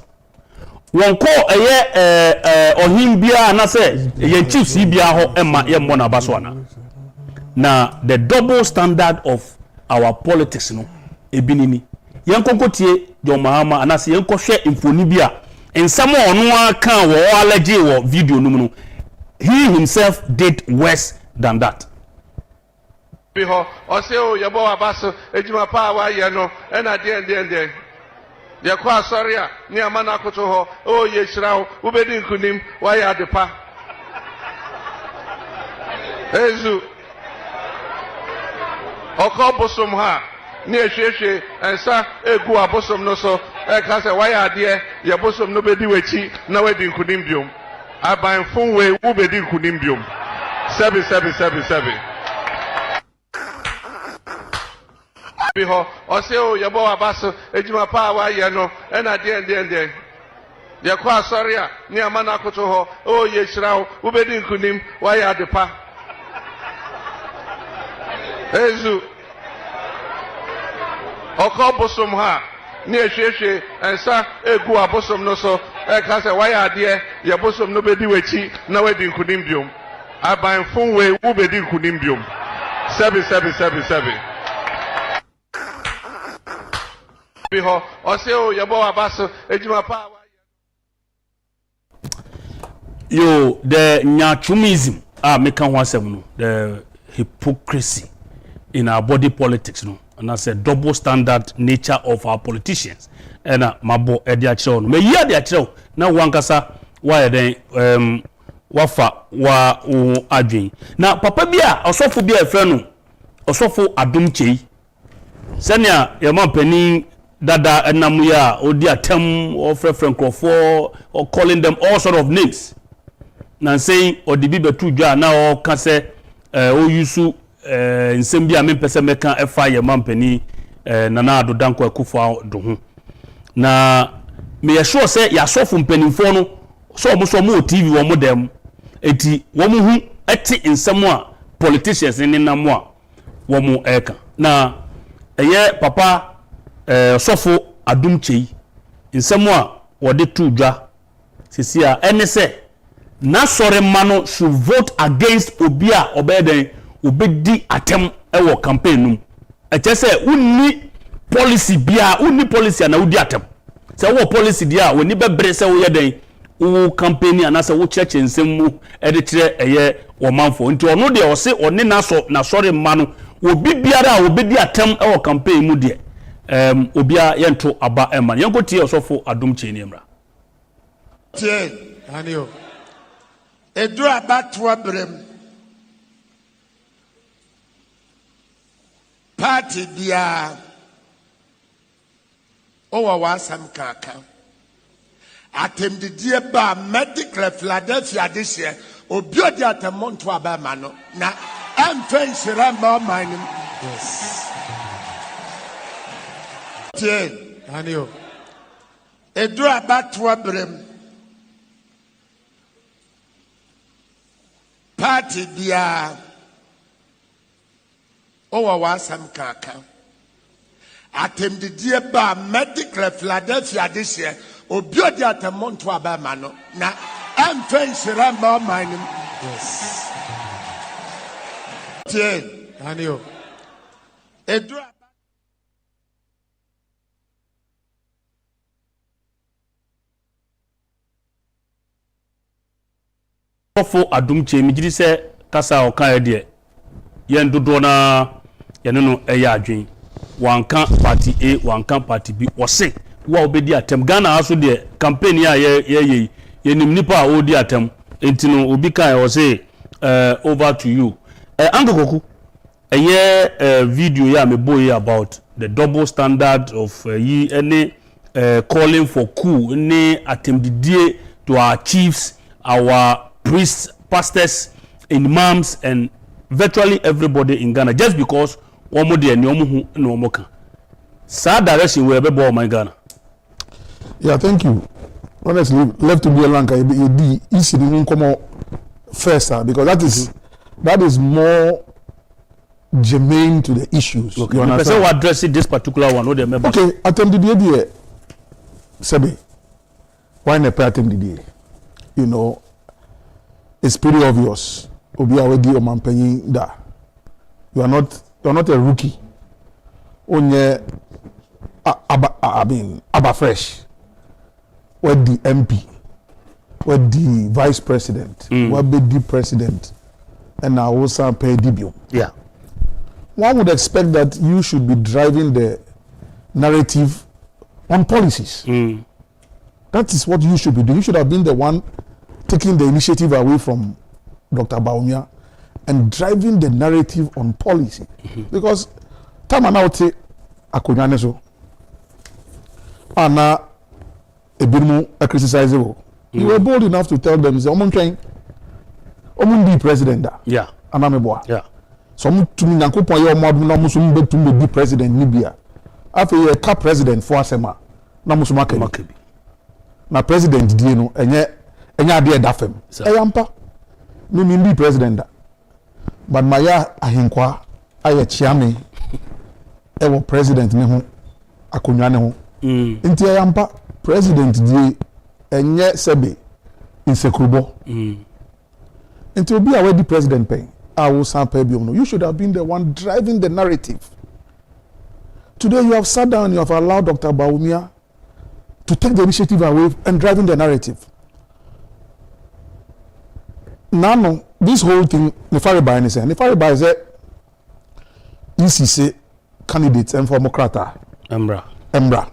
wonko ohim bia na se ye chiefs bia ho ema ye mbo na baso ana na the double standard of our politics no ebinini yenkokotie John Mahama anase yenkohwe infoni bia ensamo ono aka wo allergy wo video no mu he himself did worse than that bi ho o se o ye bo abaso ejima pa wa ye no e na de ye ko asori a ni amana akoto ho o ye hira ho wo be di nkunim wa ya de pa ezu okombosom ha ni ehwehwe ensa egu abosom no so eka say why ade ye bosom no bedi wachi na wadi nkunim biom aban fun we wo bedi nkunim biom sebi bi ho o se o ye bo abaso ejuma pa wa ye no e na de ye kwa asori a ni amana akoto ho o ye hirawo wo bedi nkunim wa ya de pa ezu oko bosom ha ni ehwehwe ensa egu abosom no so e ka se why ade ye bosom no bedi wachi na wadi nkunim biom aban fun we wo bedi nkunim biom sebi bi ho o se o ye bo abaso ejuma pa yo the nyachumism meka ho asem no the hypocrisy in our body politics no and I said double standard nature of our politicians and mabo e dia kire no me yi dia kire na wankasa why then wafa wa adwen na papa bia osofo bia efre no osofo adom chei senia ye mampani dada enam ya odi atem or friend crofo or calling them all sort of names na saying odi bi betu dwa na o ka se o yusu nsem bia me pese meka efa ye mampani nana ado danko akufo-addo ho na me ye sure say ya sofo mpanimfo no so mo TV wo mo dem eti wo mo hu eti nsem a politicians ni nam a wo mo eka na eye papa sofo adom chei nsem a wo de tu dwa sisi a ene se na sore mano should vote against obia obeden obedi atem ewo campaign num eche se unni policy bia unni policy na udi atem se wo policy dia woni bebre se wo yeden wo campaign ana se wo church nsem mu ede kire eye wo manfo nti ono de o se oni na sore mano obi biara obedi atem ewo campaign mu de obia yento aba eman yenko tie osofo adom chei ni mra tie anio edu abatwa brem party dia owa wasam kaka atemdidie ba medical Philadelphia this year obi odi atemonto aba ma no na amfen shiramba manim yes tie anio edu abatwa brem party dia owa wasam kaka atemdidie ba medical Philadelphia this year obi odi atemonto aba ma no na amfen shiramba manim yes tie anio edu sofo adom chei mi gidi se kasa o kan de yen dodo na yen no eya adwen wanka party A wanka party B wose wa obedi atem Ghana aso de campaign ya ye nim nipa odi atem enti no obi kan o say over to you Uncle Koku video ya me boy about the double standard of any calling for coup any atemdidie to our chiefs, our priests, pastors, imams, and virtually everybody in Ghana just because one day no more can. Sad direction we be my Ghana. Yeah, thank you. Honestly, left to be a lanka, you easy to come first, because that is more germane to the issues. Okay, you understand? What address this particular one? Okay, attempt the idea. Sabi, why not attempt the idea? You know, it's pretty obvious. Obi already o mampenyi da. You are not a rookie. Onye aba fresh. What the MP, what the vice president, what the president, and now also pay debut. Yeah. One would expect that you should be driving the narrative on policies. That is what you should be doing. You should have been the one taking the initiative away from Dr. Baumia and driving the narrative on policy. Because time and out akonyaneso. ana ebimu criticize you. You were bold enough to tell them, "Omun di president da." Yeah. Anameboa. Yeah. So mutumi nyankopon ye omo na musum betum be president ni bia. Afa ye ka president for asema na musum akabi. Na president die no enye ade da fam. Eyampa. No mi be president da. But maya ahinkwa aye chiame ewo president ne ho akonwa ne ho. Nti eyampa president die enye sebe insekurubo. Until be already president pay, you should have been the one driving the narrative. Today you have sat down, you have allowed Dr. Bawumia to take the initiative away and driving the narrative. Now, this whole thing, Nefariba is a ECC candidates and for Mokrata. Embra.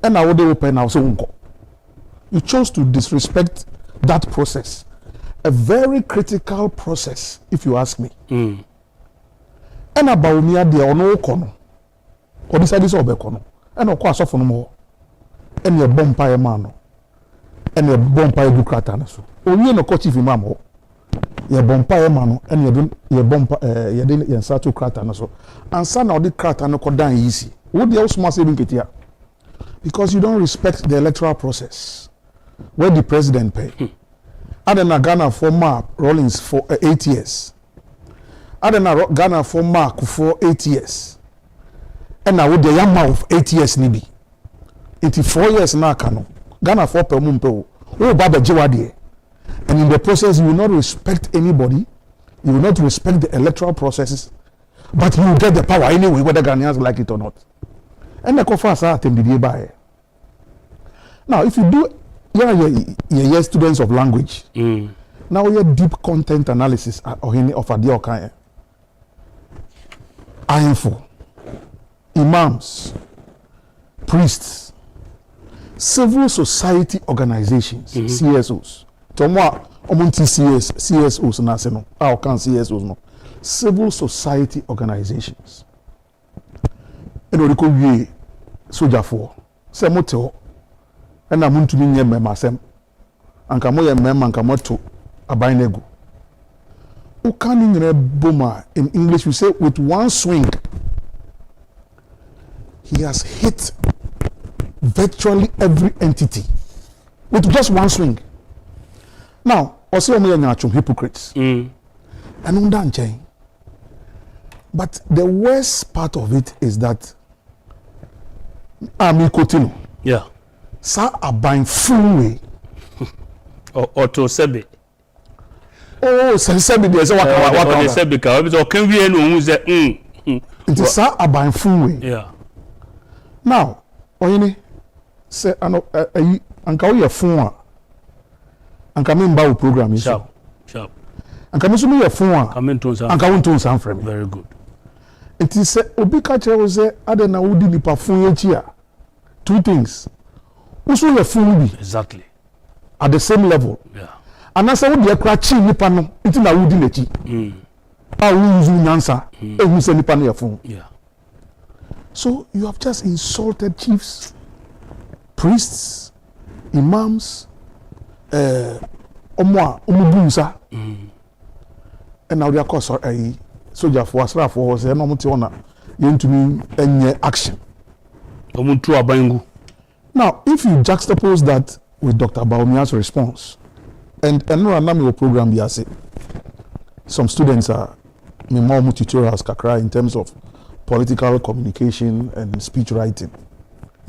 And I would open now. So you chose to disrespect that process. A very critical process, if you ask me. And about me, there are no corner. Or this is over corner. And of course, often more. And your bumpire man. And your bumpire Ducratanaso. Only no coach if you mammo. Your bumpire man and your bumper, your din and Sato Cratanaso. And son of the Cratano could die easy. What the else must even get here? Because you don't respect the electoral process. Where the president pay. Adena Ghana for Mark Rollins for 8 years. Adena Ghana for Mark for 8 years. And now with the young of 8 years nibi. 4 years na kano. Ghana for per mumpo. Oh baba jiwadi. And in the process you will not respect anybody. You will not respect the electoral processes. But you will get the power anyway, whether Ghanaians like it or not. And the kofa sa atembidi bae. Now if you do yeah, students of language. Now we have deep content analysis of Adio Kanye. Info, imams, priests, civil society organizations, CSOs. Tomwa omunti CSOs na seno. How can CSOs no? Civil society organizations. Eno riko wie soja for. Se motel. And I'm going to be near myself. And come on, and come to a binego. Who can in a boomer in English? We say with one swing, he has hit virtually every entity with just one swing. Now, also, we are hypocrites. And undone. But the worst part of it is that I'm Kotino. Yeah. Sa aban full way or to sebe sebi dey say waka sebi ka obi so kan wie no hu say it is sa aban full way. Yeah. Now oyini say ano anka wo ye fun a anka me mba wo program yi sharp anka me so me ye fun a anka wo ntun san frame. Very good. It is say obi ka kire wo say ade na wo di nipa fun ye chi a two things. Also your phone be exactly at the same level. Yeah. And that's how the crachi nipa no into na wudi nechi. How we use answer e hu say nipa no your phone. Yeah. So you have just insulted chiefs, priests, imams, omubunsa. And now they are called soldier for asra for say no muti ona yentumi enye action. Omuntu abangu. Now, if you juxtapose that with Dr. Bawumia's response, and no program yase, some students are more tutorials kakra in terms of political communication and speech writing.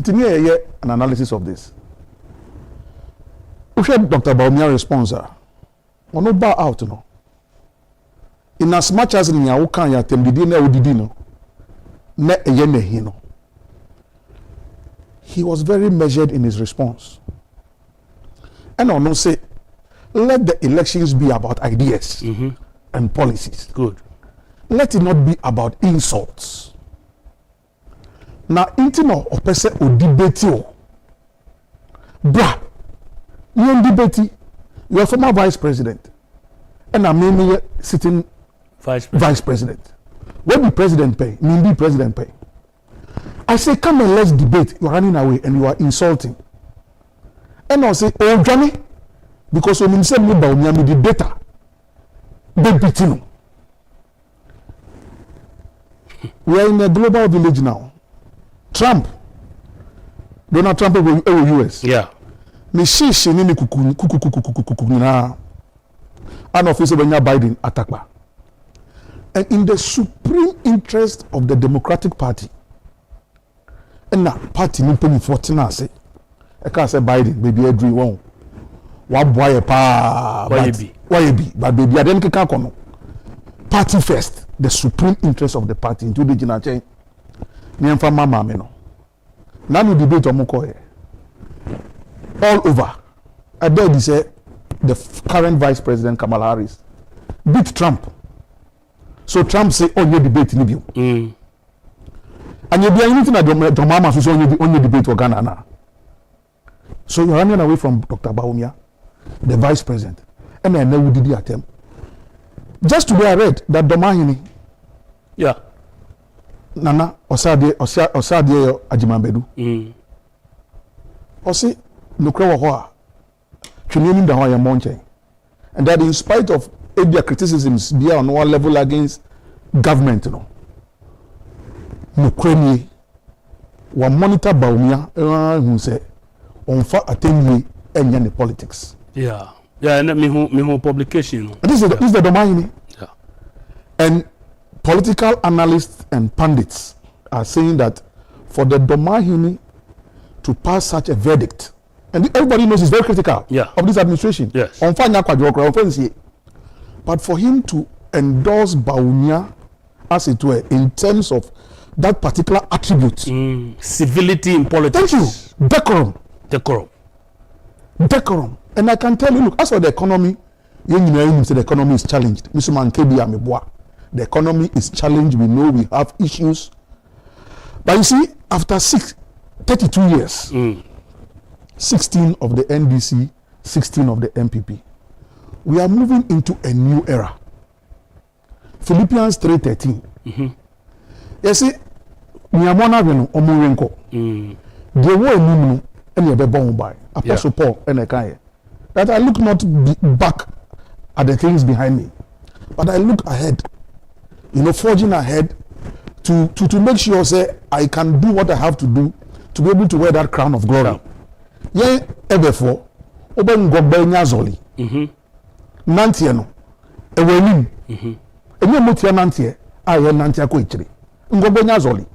To me, an analysis of this. We had Dr. Bawumia's response. We no bow out no. In as much as ni awukan ya temdidi na odidi no, ne eyene hino. He was very measured in his response. And I don't say, let the elections be about ideas and policies. Good. Let it not be about insults. Now, intino opese o debate o. Bra, you debate. You are former vice president, and I'm sitting vice president. What the president pay? Me be president pay. I say, come and let's debate. You are running away and you are insulting. And I say, oh, Johnny, because when you say me about me, the data, baby, we are in a global village now. Trump, Donald Trump will US. Yeah. Me she ni kuku na. An officer when Biden attack. And in the supreme interest of the Democratic Party, and na party ni pemi 14 say, I can say Biden baby every one. What boy pa? Why be? But baby I didn't keka kono. Party first, the supreme interest of the party into the general chain. Ni enfa mama me no. Na no debate omuko all over. I dare to say the current Vice President Kamala Harris beat Trump. So Trump say on your debate ni bio. And you be anything that your mama so on your debate for Ghana now. So you're running away from Dr. Bawumia, the Vice President. And I never did the attempt. Just today I read that Domahini, yeah, Nana Osade Ajimambedu. Osi Nukrewa Hoa, Chunin the Hoya Monche. And that in spite of their criticisms be on one level against government, you know. Nukreni wa monitor Bawumia who say on fa attend any politics. Yeah. Yeah, and me who publication. This is the domain. Yeah. And political analysts and pundits are saying that for the Domahini to pass such a verdict, and everybody knows it's very critical of this administration. Yes. But for him to endorse Bawumia, as it were, in terms of that particular attribute, civility in politics. Thank you. Decorum. And I can tell you, look, as for the economy, the economy is challenged. The economy is challenged. We know we have issues. But you see, after 32 years, 16 of the NDC, 16 of the MPP, we are moving into a new era. Philippians 3:13. You see, Miyamona Venu Omurenko. There were no any other bomb by Apostle Paul and Ekanye. That I look not back at the things behind me, but I look ahead. You know, forging ahead to make sure say I can do what I have to do to be able to wear that crown of glory. Yeah, ebefo oben gogbe nyazoli. Nantie no ewenim. Enye motia nantie aye nantie akoichiri. Ngogbe nyazoli.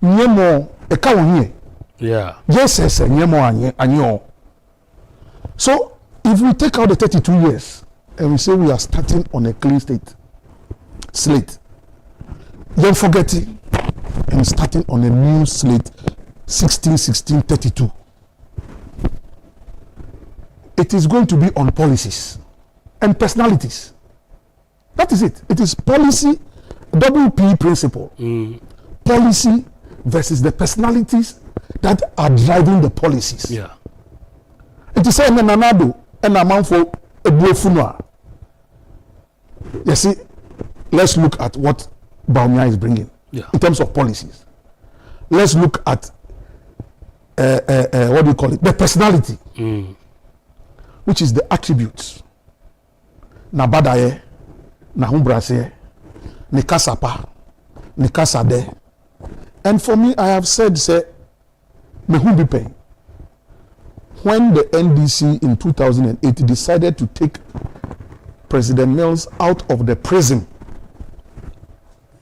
Nyemo eka wonye. Yeah. Yes, nyemo anyo. So if we take out the 32 years and we say we are starting on a clean slate, then forget it and starting on a new slate, 32. It is going to be on policies and personalities. That is it. It is policy, double P principle. Policy versus the personalities that are driving the policies. Yeah. It is saying Nanado and a man for a buofunwa. You see, let's look at what Bawumia is bringing in terms of policies. Let's look at what do you call it? The personality, which is the attributes. Na badaye, na humbrase, ni kasapa, ni kasade. And for me, I have said, say, me who be paying. When the NDC in 2008 decided to take President Mills out of the prison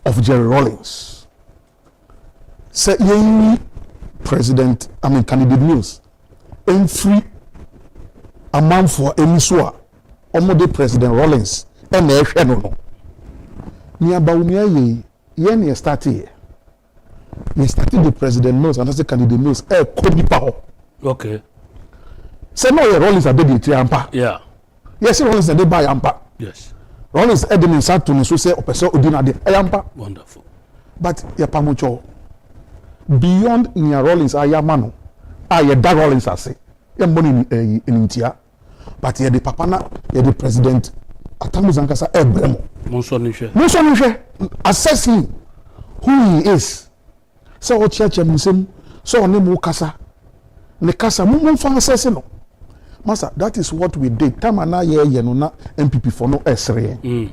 of Jerry Rawlings, say candidate Mills, and free amount for Emisua, Omode President Rawlings, and no. Ni Bawumia ye started. He started the President Mills and I say candidate Mills. Okay. Say no, Rawlings are dead ampa. Yeah. Yes, Rawlings are dead by ampa. Yes. Rawlings are dead in Saturn, so say Opesa Odina de ampa. Wonderful. But ya pamucho beyond Nia Rawlings ayamano. Ya da Rawlings ase. Ya mboni in India. But ya the papana, ya the President Atta Zankasa Ebremo. Monsonishe. Assess him who he is. So what church musem so on mu kasa. Ne kasa mu fan assess no. Master, that is what we did. Time na ye no na MPP for no esre.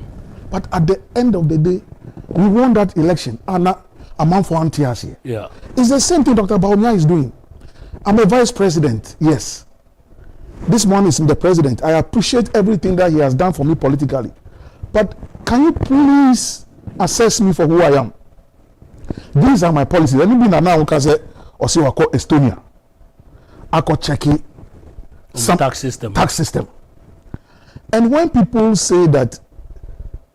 But at the end of the day, we won that election. Ana amount for anti-as here. Yeah. It's the same thing Dr. Bawumia is doing. I'm a vice president, yes. This man is the president. I appreciate everything that he has done for me politically. But can you please assess me for who I am? These are my policies. Any been now say or see what call Estonia. I could check it. Some tax system. And when people say that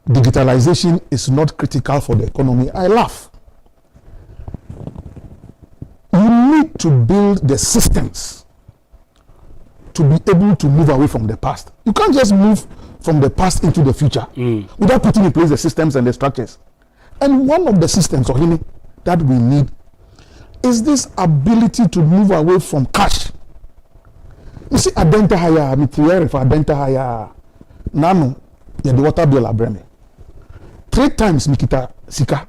digitalization is not critical for the economy, I laugh. You need to build the systems to be able to move away from the past. You can't just move from the past into the future without putting in place the systems and the structures. And one of the systems that we need is this ability to move away from cash. You see, adenta haya, material for adenta haya. Nano, the water bill abreme. 3 times mikita sika.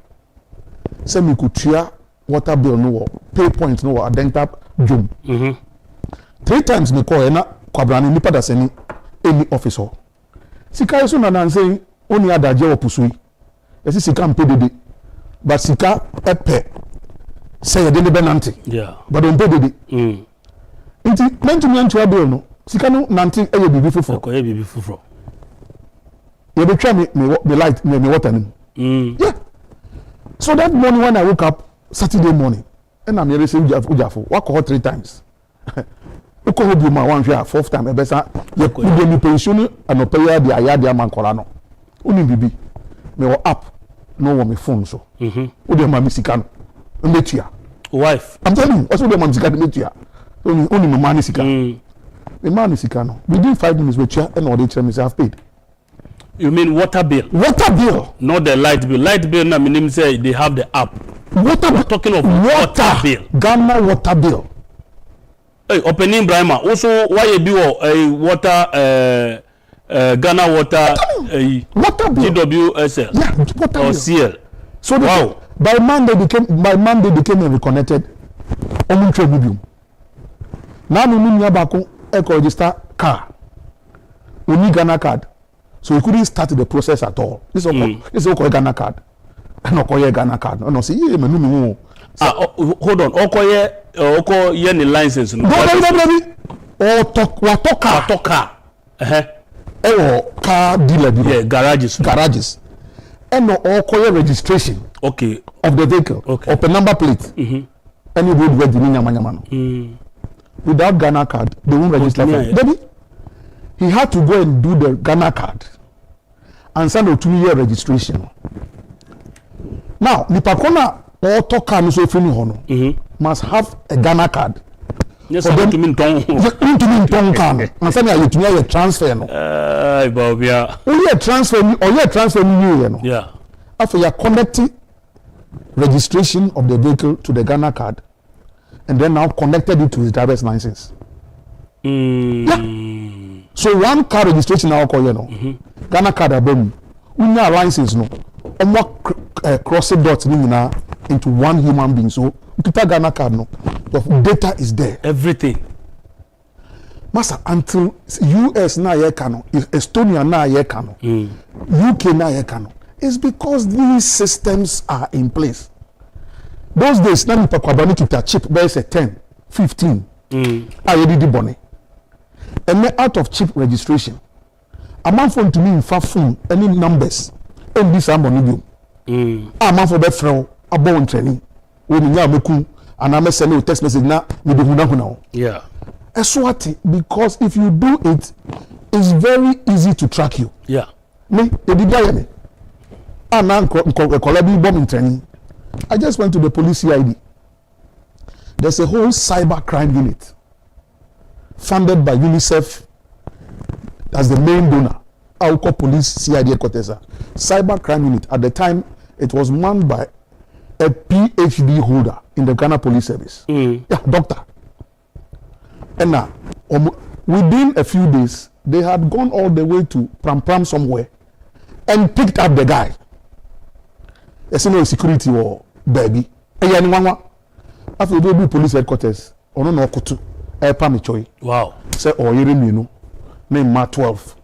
Say me could tria water bill no pay point no adenta jum. 3 times me call na kwabrani nipa da seni any officer. Sika yeso na nan say oni adaje opusui. Esi sika mpe dede. But sika epe say de benanti. Yeah. But on pay dede. Inti mentumi antua bill no. Sika no nanti eye bibi fufuro. Ko eye bibi fufuro. You be try me light me water nim. Yeah. So that morning when I woke up Saturday morning and I'm here saying Ujafo work 3 times. Uko hobi ma one share 4th time ebesa ye kuje mi pension anopeya dia ya dia mankola no. Uni bibi me wo app no wo me phone so. Udi ma mi sika no. Metua. Wife. I'm telling you, also the man sika metua. Uni no man sika. The man sika no. Within 5 minutes we chia and all they tell me say I've paid. You mean water bill? Water bill. Not the light bill. Light bill na minim say they have the app. Water bill. Talking of water bill. Ghana water bill. Hey, opening Brahma. Also, why you do a water Ghana water water bill. GWSL. Yeah, water or bill. CL. So wow. by Monday became a reconnected omuntre medium. Now we need to register car. We need Ghana card. So we couldn't start the process at all. This is all Ghana card. No Ghana card. No, see, hold on. Okoye ni license. No. Talk car. Car dealer. Yeah, garages. And no Okoye registration. Okay. Of the vehicle. Okay. Of the number plate. Any road where the nyamanyamano. Without Ghana card, they won't register. Baby, he had to go and do the Ghana card and send a 2-year registration. Now, Nipakona or Toka so free must have a Ghana card. Yes, I to mean Tong. And send a transfer. Only a transfer or yeah. After you connecting registration of the vehicle to the Ghana card and then now connected it to his driver's license. Yeah. So one car registration now call Ghana card abem. Unya license no. Crossing dots into one human being. So Peter Ghana card no. The data is there. Everything. Master until US na ye kano, Estonia na ye kano, UK na ye kano. It's because these systems are in place. Those days na nipa kwabani kita chip base 10, 15. Ayedi di bone. And then out of chip registration, a man phone to me in far phone any numbers and this am on you. A man for that friend a born training when you meku and I'm sending a text message na me be huna. Yeah. Eswati because if you do it, it's very easy to track you. Yeah. Me edibia me. Anan kollabi bomb training. I just went to the police CID. There's a whole cyber crime unit funded by UNICEF as the main donor. I'll call police CID headquarters. Cyber crime unit. At the time, it was manned by a PhD holder in the Ghana Police Service. Yeah, doctor. And now, within a few days, they had gone all the way to Pram somewhere and picked up the guy. There's no security or baby. After they do police headquarters, ono no kotu e pa me choy. Wow. Say oyere mienu name ma 12.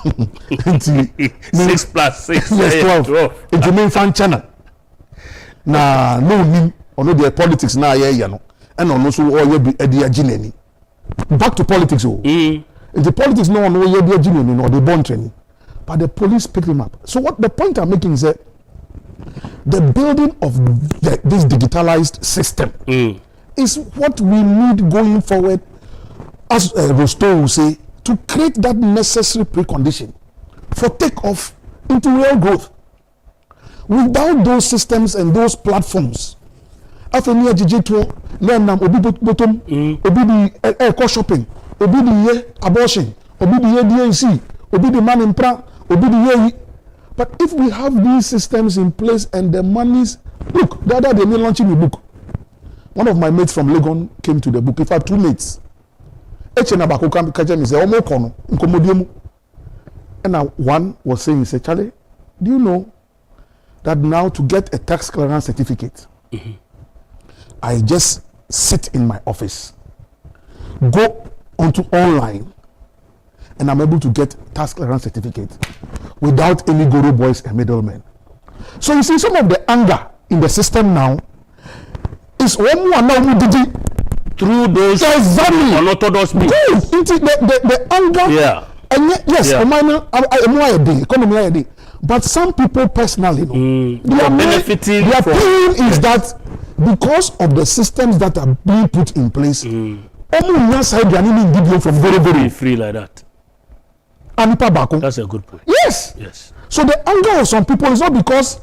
6 plus 6 yes, 12. It's the main fan channel. Na no ni ono the politics na ye no. And ono so oye bi e dia gineni. Back to politics oh. The politics no one oye dia gineni no they born training. But the police picked him up. So what the point I'm making is that the building of this digitalized system is what we need going forward, as Rosto will say, to create that necessary precondition for takeoff into real growth. Without those systems and those platforms, after near Jijito, Lenam, Obi Bottom, Obi the shopping, Obi the abortion, Obi the DNC, Obi the man in pra, Obi the. But if we have these systems in place and the monies, look, the other day me launching a book. One of my mates from Legon came to the book. In fact, 2 mates. And one was saying, he said, Charlie, do you know that now to get a tax clearance certificate, I just sit in my office, go onto online, and I'm able to get tax clearance certificate without any guru boys and middlemen. So you see, some of the anger in the system now is one more now through those unorthodox means. The anger. Yeah. And yes, economy. But some people personally, they are benefiting. Their pain is that because of the systems that are being put in place, almost from very free like that. That's a good point. Yes. Yes. So the anger of some people is not because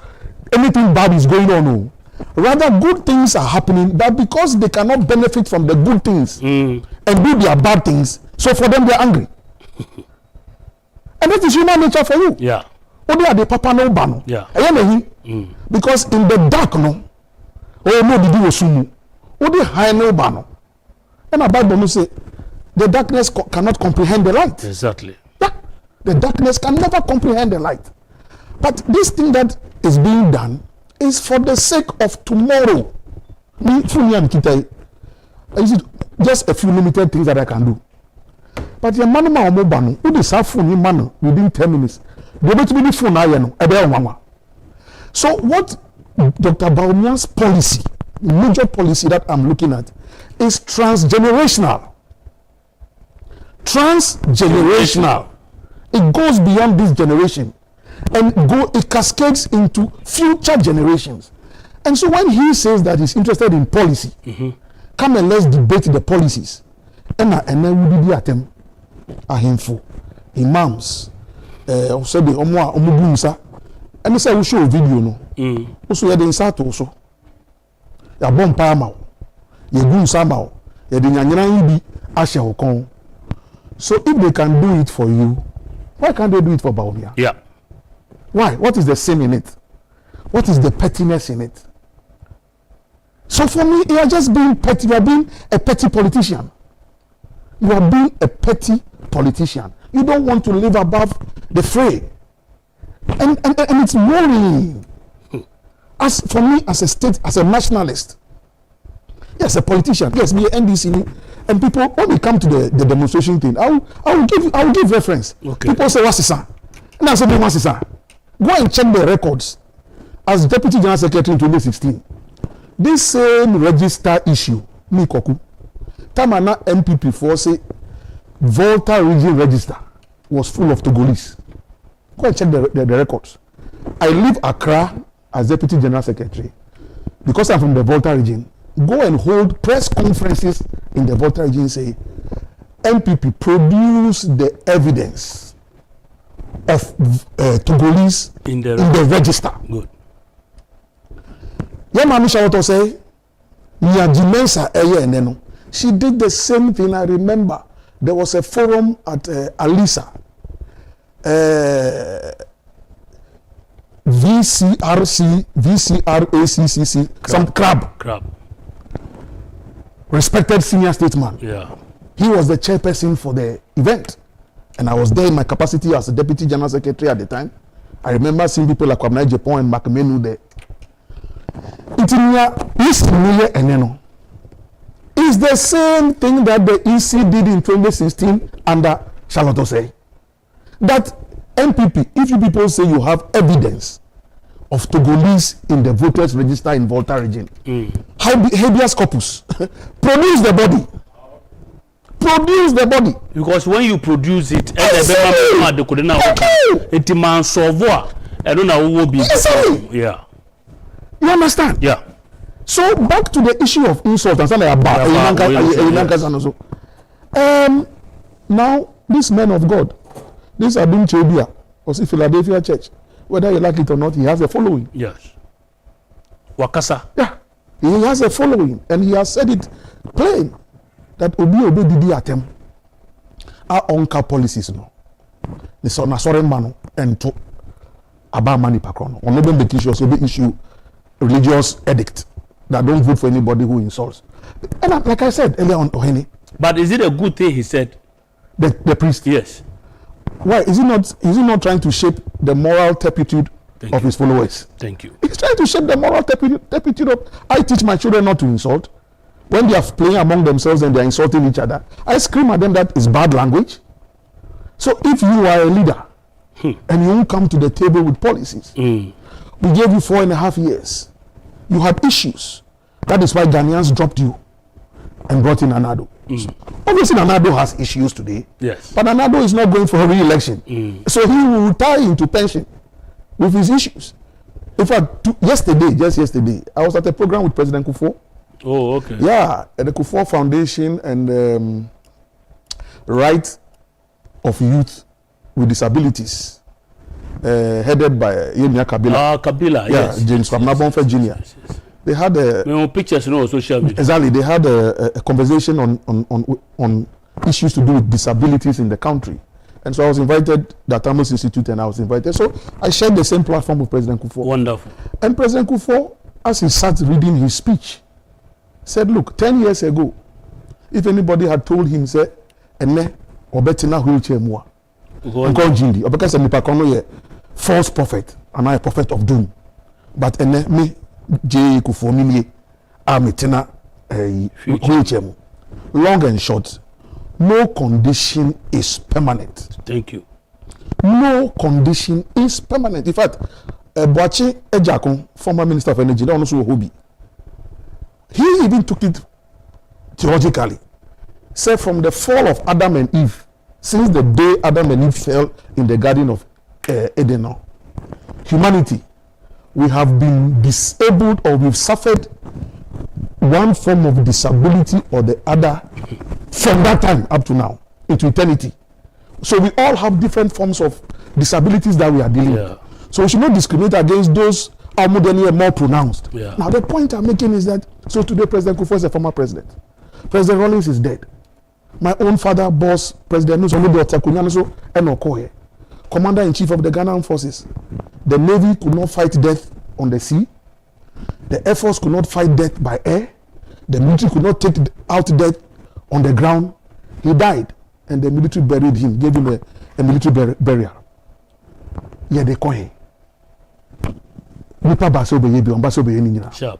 anything bad is going on. No. Rather, good things are happening, but because they cannot benefit from the good things and do their bad things, so for them they're angry. And that is human nature for you. Yeah. Only are the papa no bano. Yeah. Because in the dark no, oh no did you sumu. Only high no bano. And about them say the darkness cannot comprehend the light. Exactly. The darkness can never comprehend the light. But this thing that is being done is for the sake of tomorrow. Just a few limited things that I can do. But your man mobile, who is our phone man within 10 minutes. They bet me the phone I. So what Dr. Baumia's policy, major policy that I'm looking at, is transgenerational. Transgenerational. It goes beyond this generation and it cascades into future generations. And so when he says that he's interested in policy, come and let's debate the policies. And then we did them ahimfo imams also the omubunsa and say we show a video no also ya den sato so ya bompa ma ye gunsa ma ye de nyanyan bi ahye hokon. So if they can do it for you, why can't they do it for Baumia? Yeah. Why? What is the sin in it? What is the pettiness in it? So for me, you are just being petty. You are being a petty politician. You are being a petty politician. You don't want to live above the fray. And it's worrying. As for me, as a state, as a nationalist, yes, a politician, yes, me NDC, and people, when we come to the demonstration thing, I will give reference. Okay. People say, what's this? And I say, what's this? Go and check the records. As Deputy General Secretary in 2016, this same register issue, me Koku, Tamana MPP for say Volta region register was full of Togolese. Go and check the records. I leave Accra as Deputy General Secretary because I'm from the Volta region. Go and hold press conferences in the Volta region. Say MPP produce the evidence of Togolese in the register. Good. Yeah, Mami Shawoto say, she did the same thing. I remember there was a forum at Alisa, VCRACCC, some crab. Respected senior statesman. Yeah. He was the chairperson for the event. And I was there in my capacity as a Deputy General Secretary at the time. I remember seeing people like Agyapong and Macamenu there. It's the same thing that the EC did in 2016 under Charlotte Osei. That MPP, if you people say you have evidence of Togolese in the voters register in Volta region, habeas corpus, produce the body. Produce the body. Because when you produce it, it man solve. I don't know who will be. Yeah. You understand? Yeah. So back to the issue of insult and something about now these men of God, this Abim Chebia of Philadelphia Church, whether you like it or not, he has a following. Yes. Wakasa. Yeah. He has a following, and he has said it plain that Obi Didi Atem are on-car policies no. The son of Soren Mano and to about money pakrono. On the issue also the issue religious edict that don't vote for anybody who insults. And like I said earlier on, Ohene. But is it a good thing he said? The priest? Yes. Why? Is he not trying to shape the moral turpitude of his followers? Thank you. He's trying to shape the moral turpitude of, I teach my children not to insult. When they are playing among themselves and they are insulting each other, I scream at them that is bad language. So if you are a leader and you won't come to the table with policies, we gave you 4.5 years. You had issues. That is why Ghanaians dropped you and brought in Anyidoho. Obviously, Anyidoho has issues today. Yes. But Anyidoho is not going for a re-election. So he will retire into pension with his issues. In fact, just yesterday, I was at a program with President Akufo. Oh, okay. Yeah, at the Akufo Foundation and Right of Youth with Disabilities, headed by Yemia Kabila. Kabila, yeah, yes. James Famnabonfe Jr. Yes. They had pictures, on social media. Exactly, they had a conversation on issues to do with disabilities in the country. And so I was invited, the Atamos Institute, and I was invited. So I shared the same platform with President Akufo. Wonderful. And President Akufo, as he sat reading his speech, said, look, 10 years ago, if anybody had told him, say, ene obetina wheelchair mua, jindi, obeka se nipakono ye false prophet, and I a prophet of doom. But ene me je kufomini ametina wheelchair mu. Long and short, no condition is permanent. Thank you. No condition is permanent. In fact, Boachi Agyapong, former Minister of Energy, that also a hobby. He even took it theologically. Said from the fall of Adam and Eve, since the day Adam and Eve fell in the Garden of Eden, humanity, we have been disabled or we've suffered one form of disability or the other from that time up to now, into eternity. So we all have different forms of disabilities that we are dealing with. So we should not discriminate against those are more pronounced. Yeah. Now the point I'm making is that, so today President Akufo is a former president. President Rawlings is dead. My own father, boss, President Nuso, Commander-in-Chief of the Ghana Armed Forces. The Navy could not fight death on the sea. The Air Force could not fight death by air. The military could not take out death on the ground. He died, and the military buried him, gave him a military burial. Yeah, they call him. Sharp.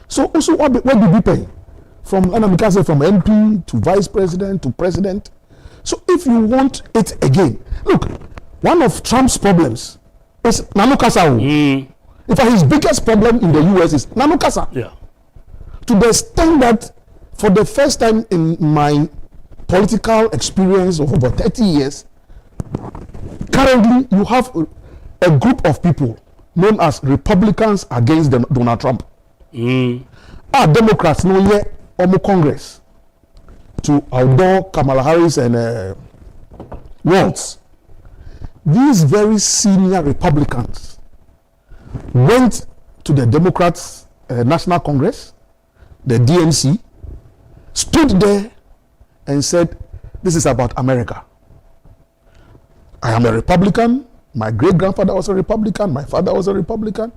So also what did we pay? From MP to vice president to president. So if you want it again, look, one of Trump's problems is Nanukasa. In fact, his biggest problem in the US is Nanukasa. Yeah. To the extent that for the first time in my political experience of over 30 years, currently you have a group of people known as Republicans against Donald Trump. Democrats no yet Congress to outdoor Kamala Harris and Waltz. These very senior Republicans went to the Democrats National Congress, the DNC, stood there and said, this is about America. I am a Republican. My great-grandfather was a Republican. My father was a Republican.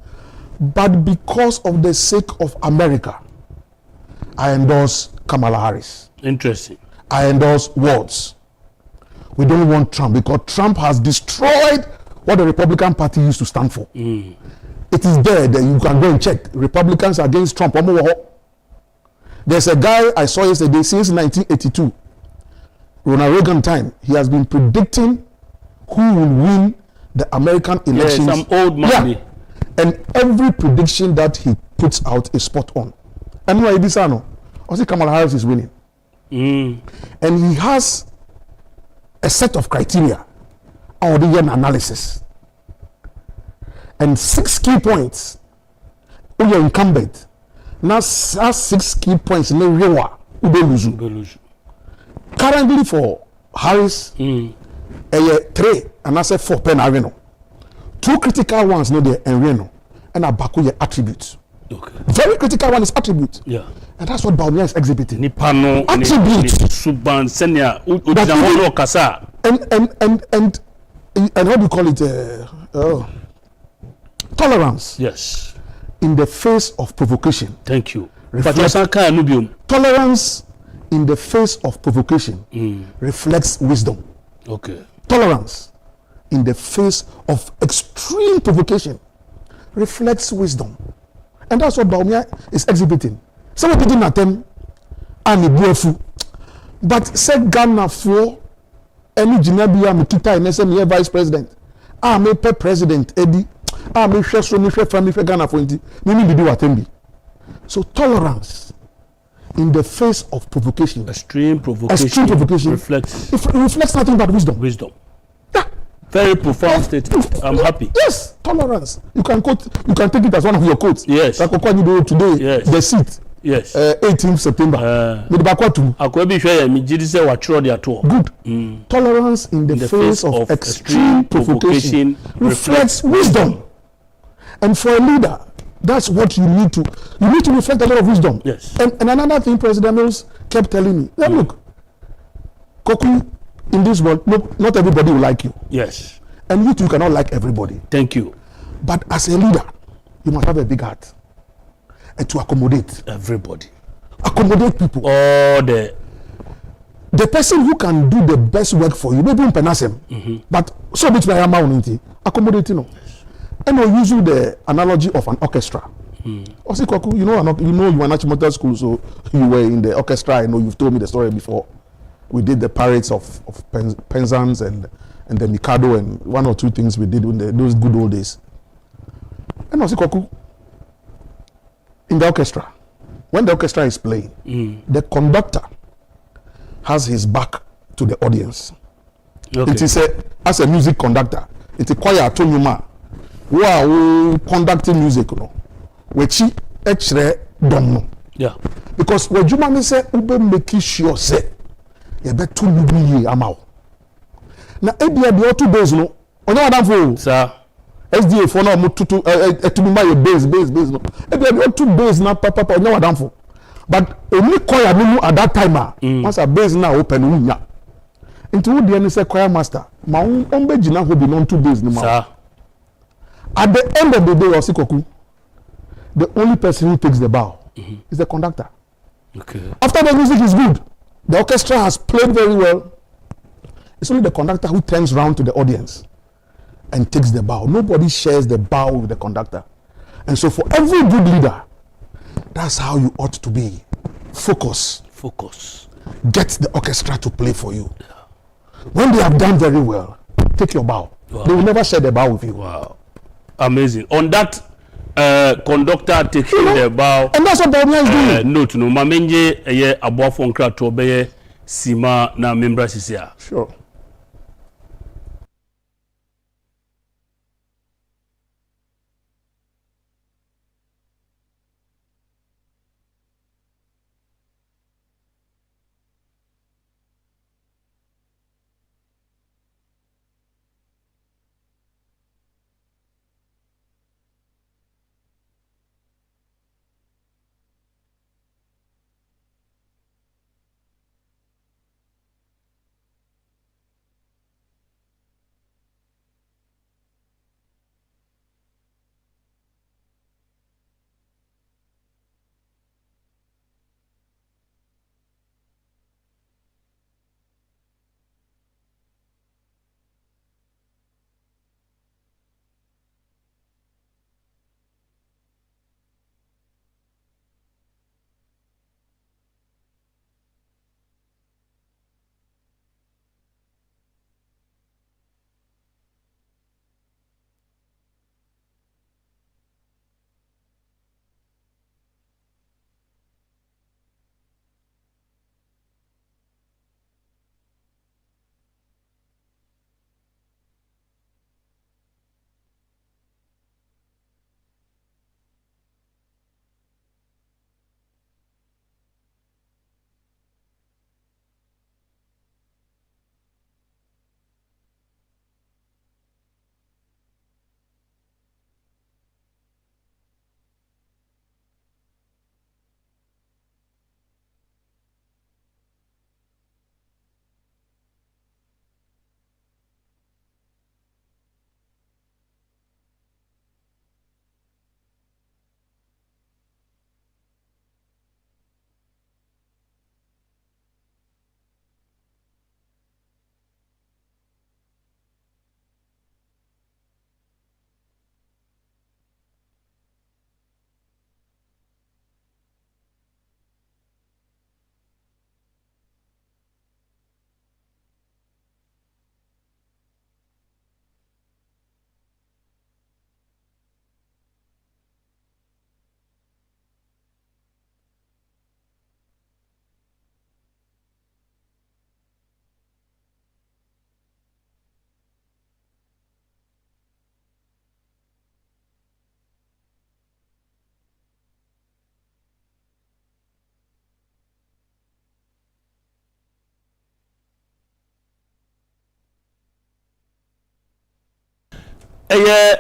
But because of the sake of America, I endorse Kamala Harris. Interesting. I endorse Waltz. We don't want Trump because Trump has destroyed what the Republican Party used to stand for. It It is there that you can go and check. Republicans against Trump. There's a guy I saw yesterday since 1982, Ronald Reagan time. He has been predicting who will win the American elections. Some old money. Yeah. And every prediction that he puts out is spot on. And why this ano? I see Kamala Harris is winning. And he has a set of criteria or the analysis. And 6 key points. Who are incumbent. Now 6 key points in the real one. Currently for Harris, 3 and I said 4 pen arena. 2 critical ones no there and Reno and Abaku attributes. Okay. Very critical one is attribute. Yeah. And that's what Baumia is exhibiting. Nipano attribute. Suban senya kasa. And how do you call it? Tolerance. Yes. In the face of provocation. Thank you. Tolerance in the face of provocation reflects wisdom. Okay. Tolerance in the face of extreme provocation reflects wisdom. And that's what Baumia is exhibiting. Somebody didn't attempt and buofu. But said Ghana for any Jinabia Mikita and SME vice president. Me president Eddie. Me share so me share family Ghana for inti. Mimi did attend. So tolerance in the face of provocation. Extreme provocation reflects. It reflects nothing but wisdom. Wisdom. Yeah. Very profound statement. I'm happy. Yes, tolerance. You can quote. You can take it as one of your quotes. Yes. Like Anyidoho today. Yes. The seat. Yes. 18th September. Good. Tolerance in the face of extreme provocation reflects wisdom. And for a leader, that's what you need to. You need to reflect a lot of wisdom. Yes. And another thing President Mills kept telling me, look, Koku, in this world, not everybody will like you. Yes. And you too cannot like everybody. Thank you. But as a leader, you must have a big heart. And to accommodate everybody. Accommodate people. The person who can do the best work for you, maybe in Penasem, but so much by amount, accommodate you know. And I'll use you the analogy of an orchestra. Also, Koku, you were in Motor School, so you were in the orchestra. I know you've told me the story before. We did the parades of Penzance and the Mikado and 1 or 2 things we did in those good old days. And also, Koku, in the orchestra, when the orchestra is playing, the conductor has his back to the audience. Okay. It is as a music conductor, it's a choir tonuma who are conducting music, you know, which actually don't know. Yeah. Because when you man say, ube make sure say, you better you amount. Now, ebia the 2 days no, on your damn sir. SDA for now to be my base no. Ebia the 2 days na papa on your damn but only choir no at that time once a base now open unya. Into who the say choir master, ma ombe jina ho be non 2 days no ma. At the end of the day, Osikoku, the only person who takes the bow is the conductor. Okay. After the music is good, the orchestra has played very well. It's only the conductor who turns round to the audience and takes the bow. Nobody shares the bow with the conductor. And so for every good leader, that's how you ought to be. Focus. Get the orchestra to play for you. Yeah. When they have done very well, take your bow. Wow. They will never share the bow with you. Wow. Amazing. On that conductor taking the bow. And that's what Baumia is doing. Note no mamenje eye aboafo nkrato beye sima na membra sisia. Sure.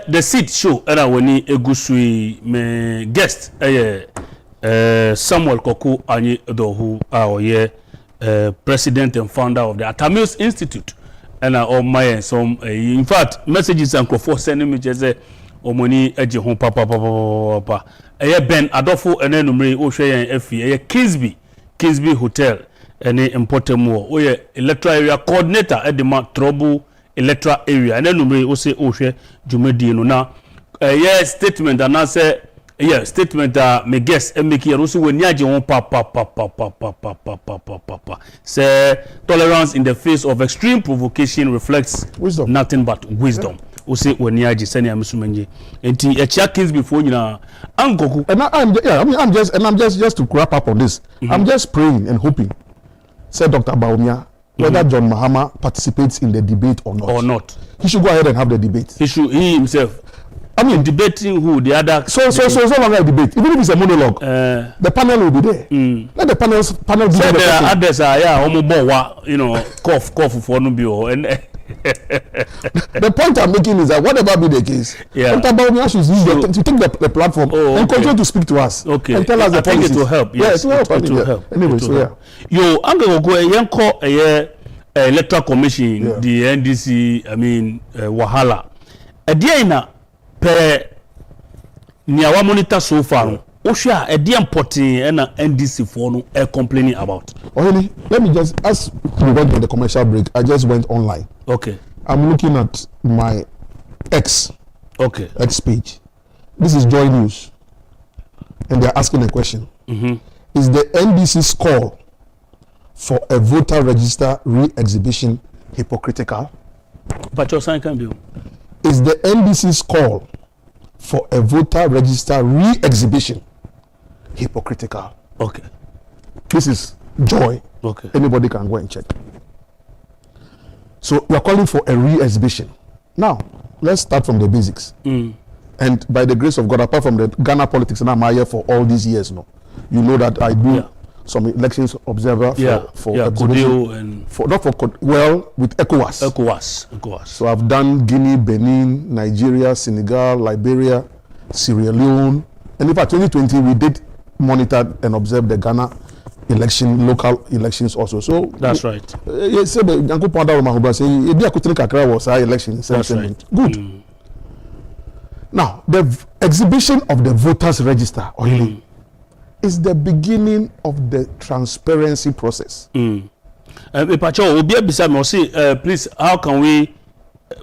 the seat show era woni egusui me guest Samuel Koku Anyidoho oye president and founder of the Atta Institute and all my some in fact messages and for sending me just omoni eje ho papa Ben Adolfo ene numre o hwe yen afi Kingsby Hotel ene Importemo oye electoral area coordinator edema trouble electoral area ene numre o se o hwe jumadi no na statement and answer statement me guess make here also when yaje ho papa say tolerance in the face of extreme provocation reflects wisdom, nothing but wisdom. We say when yaje send am sumenje enti e check case before nyina angoku and I'm just to wrap up on this. I'm just praying and hoping, said Dr. Baumia, whether John Mahama participates in the debate or not. He should go ahead and have the debate. He himself. I mean, debating who the other. So long a debate. Even if it's a monologue, the panel will be there. Let the panel be there. There are others cough for no be and. The point I'm making is that whatever be the case, Dr. Baumia should use to take the platform and continue to speak to us. Okay. And tell us the policies. It will help. Yes, it will help. Anyway, so yeah. Yo, I'm going to go and call electoral commission, the NDC, I mean, Wahala. Adiana. Niawa monitor so far. Osha a dear potty and NDC for no complaining about. Only let me just, as we went on the commercial break, I just went online. Okay. I'm looking at my X page. This is Joy News, and they're asking a question. Is the NDC's call for a voter register re-exhibition hypocritical? But your sign can be. Is the NDC's call for a voter register re-exhibition hypocritical? Okay. This is Joy. Okay. Anybody can go and check. So we are calling for a re-exhibition. Now, let's start from the basics. And by the grace of God, apart from the Ghana politics, and I'm here for all these years now, you know that I do some elections observer for and for not for with ECOWAS. So I've done Guinea, Benin, Nigeria, Senegal, Liberia, Sierra Leone, and in fact 2020 we did monitor and observe the Ghana local elections also. So that's right. Yes, elections. That's right. Good. Now the exhibition of the voters register is the beginning of the transparency process. Please, how can we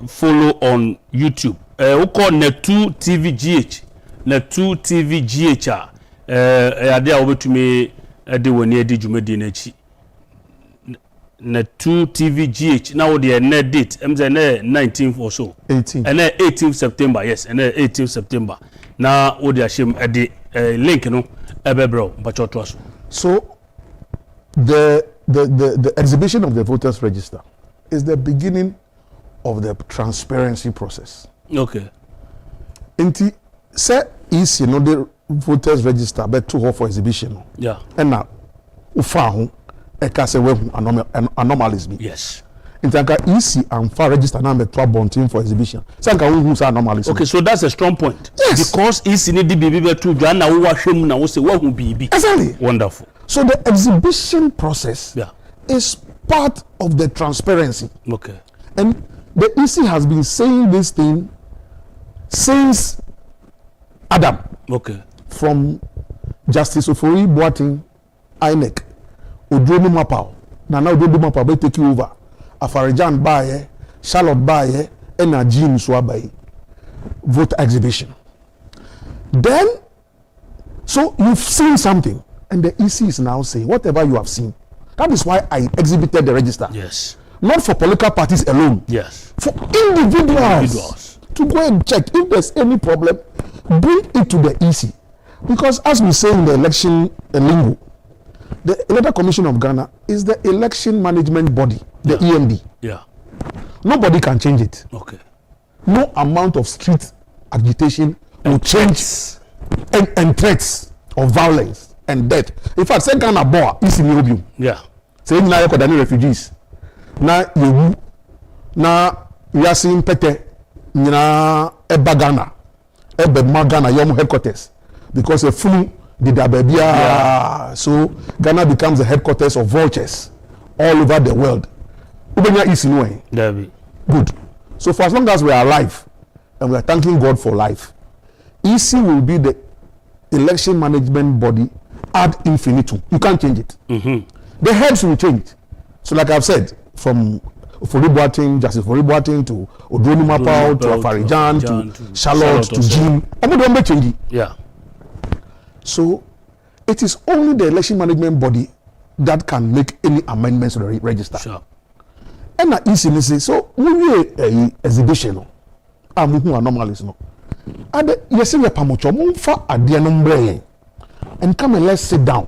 follow on YouTube? We call Netu TV GH. Netu TV GH. Ade over to me the one year did you made in Netu TV GH. Now the net date. 19th or so. 18th. And 18th September. Yes, and 18th September. Now what the shame at the link, you know. So the exhibition of the voters register is the beginning of the transparency process. Okay. Inti say is the voters register but to for exhibition. Yeah. And now ufa ho e ka se we anomalies be. Yes. Intanka easy and far register now to bonting for exhibition. Sanka who say anomalies. Okay, so that's a strong point. Yes. Because easy need be to Ghana who wa hwem na wo say wo hu bibi. Exactly. Wonderful. So the exhibition process is part of the transparency. Okay. And the EC has been saying this thing since Adam. Okay. From Justice Ofori Boating, INEC, Odrono Mapao. Now Odrono Mapao will take you over. Afarijan Baye, Charlotte Baye, and Ajin Swabaye. Vote exhibition. Then, so you've seen something, and the EC is now saying, whatever you have seen. That is why I exhibited the register. Yes. Not for political parties alone. Yes. For individuals. To go and check if there's any problem, bring it to the EC. Because as we say in the election lingo, the Electoral Commission of Ghana is the election management body, the EMD. Yeah. Nobody can change it. Okay. No amount of street agitation will change and threats of violence and death. In fact, say Ghana boa is in Europe. Yeah. Say na yako dani refugees. Na yewu. Na we are seeing pete. nyina eba Ghana ebe Ghana yom headquarters because a flu did baby so Ghana becomes the headquarters of vultures all over the world. Ubenya is in way. Good. So for as long as we are alive and we are thanking God for life, EC will be the election management body ad infinitum. You can't change it. The heads will change. So like I've said, from Justice Foribuating to Odroni Mapao to Afarijan to Charlotte to Jim. I'm not going to change it. Yeah. So it is only the election management body that can make any amendments to the register. Sure. And that easily say so we exhibition who anomalies no. And yes we pamocho mfa ade no mbre and come and let's sit down.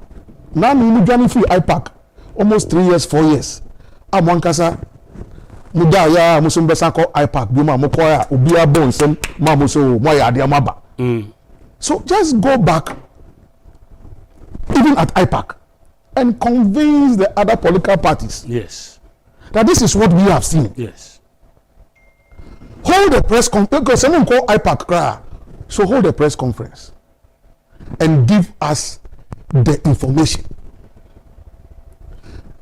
Now we joining free IPAC almost 3 years 4 years. Amwankasa muda ya musumbesa ko IPAC bi ma moko ya obi abo nsem ma mo so mo ya ade amaba. So just go back even at IPAC and convince the other political parties. Yes. That this is what we have seen. Yes. Hold a press conference because someone call IPAC cry. So hold a press conference and give us the information.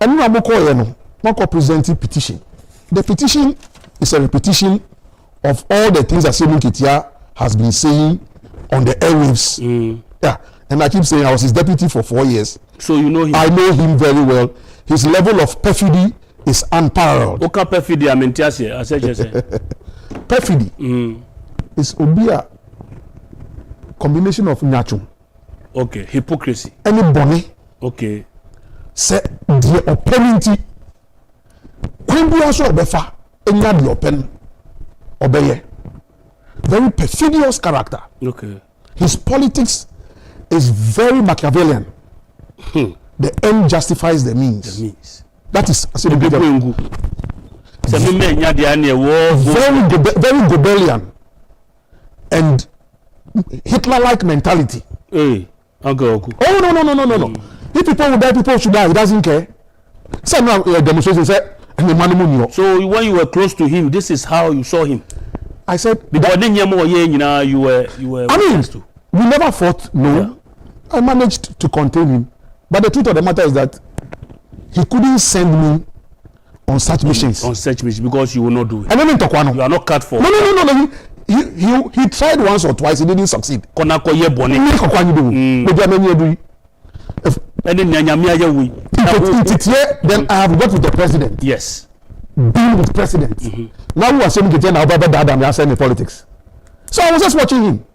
And we are presenting petition. The petition is a repetition of all the things that Simon Kitia has been saying on the airwaves. Yeah. And I keep saying I was his deputy for 4 years. So you know him. I know him very well. His level of perfidy is unparalleled. Oka perfidy amentiase, I said just perfidy is obia combination of nyachum. Okay, hypocrisy. Any bonny. Okay. Say the opponent. When we also obefa, enya the open obeye. Very perfidious character. Okay. His politics is very Machiavellian. The end justifies the means. The means. That is very Goebbelian and Hitler-like mentality. Hey, Uncle Koku. Oh no. If people will die, people should die. He doesn't care. Say now demonstration say so when you were close to him, this is how you saw him. I said because you were I mean, we never fought. No, yeah. I managed to contain him. But the truth of the matter is that he couldn't send me on such missions. On such missions because you will not do it. I don't mean Tokwano. You are not cut for. No. He tried once or twice. He didn't succeed. Then I have worked with the president. Yes. Been with presidents. Now we are saying in politics. So I was just watching him.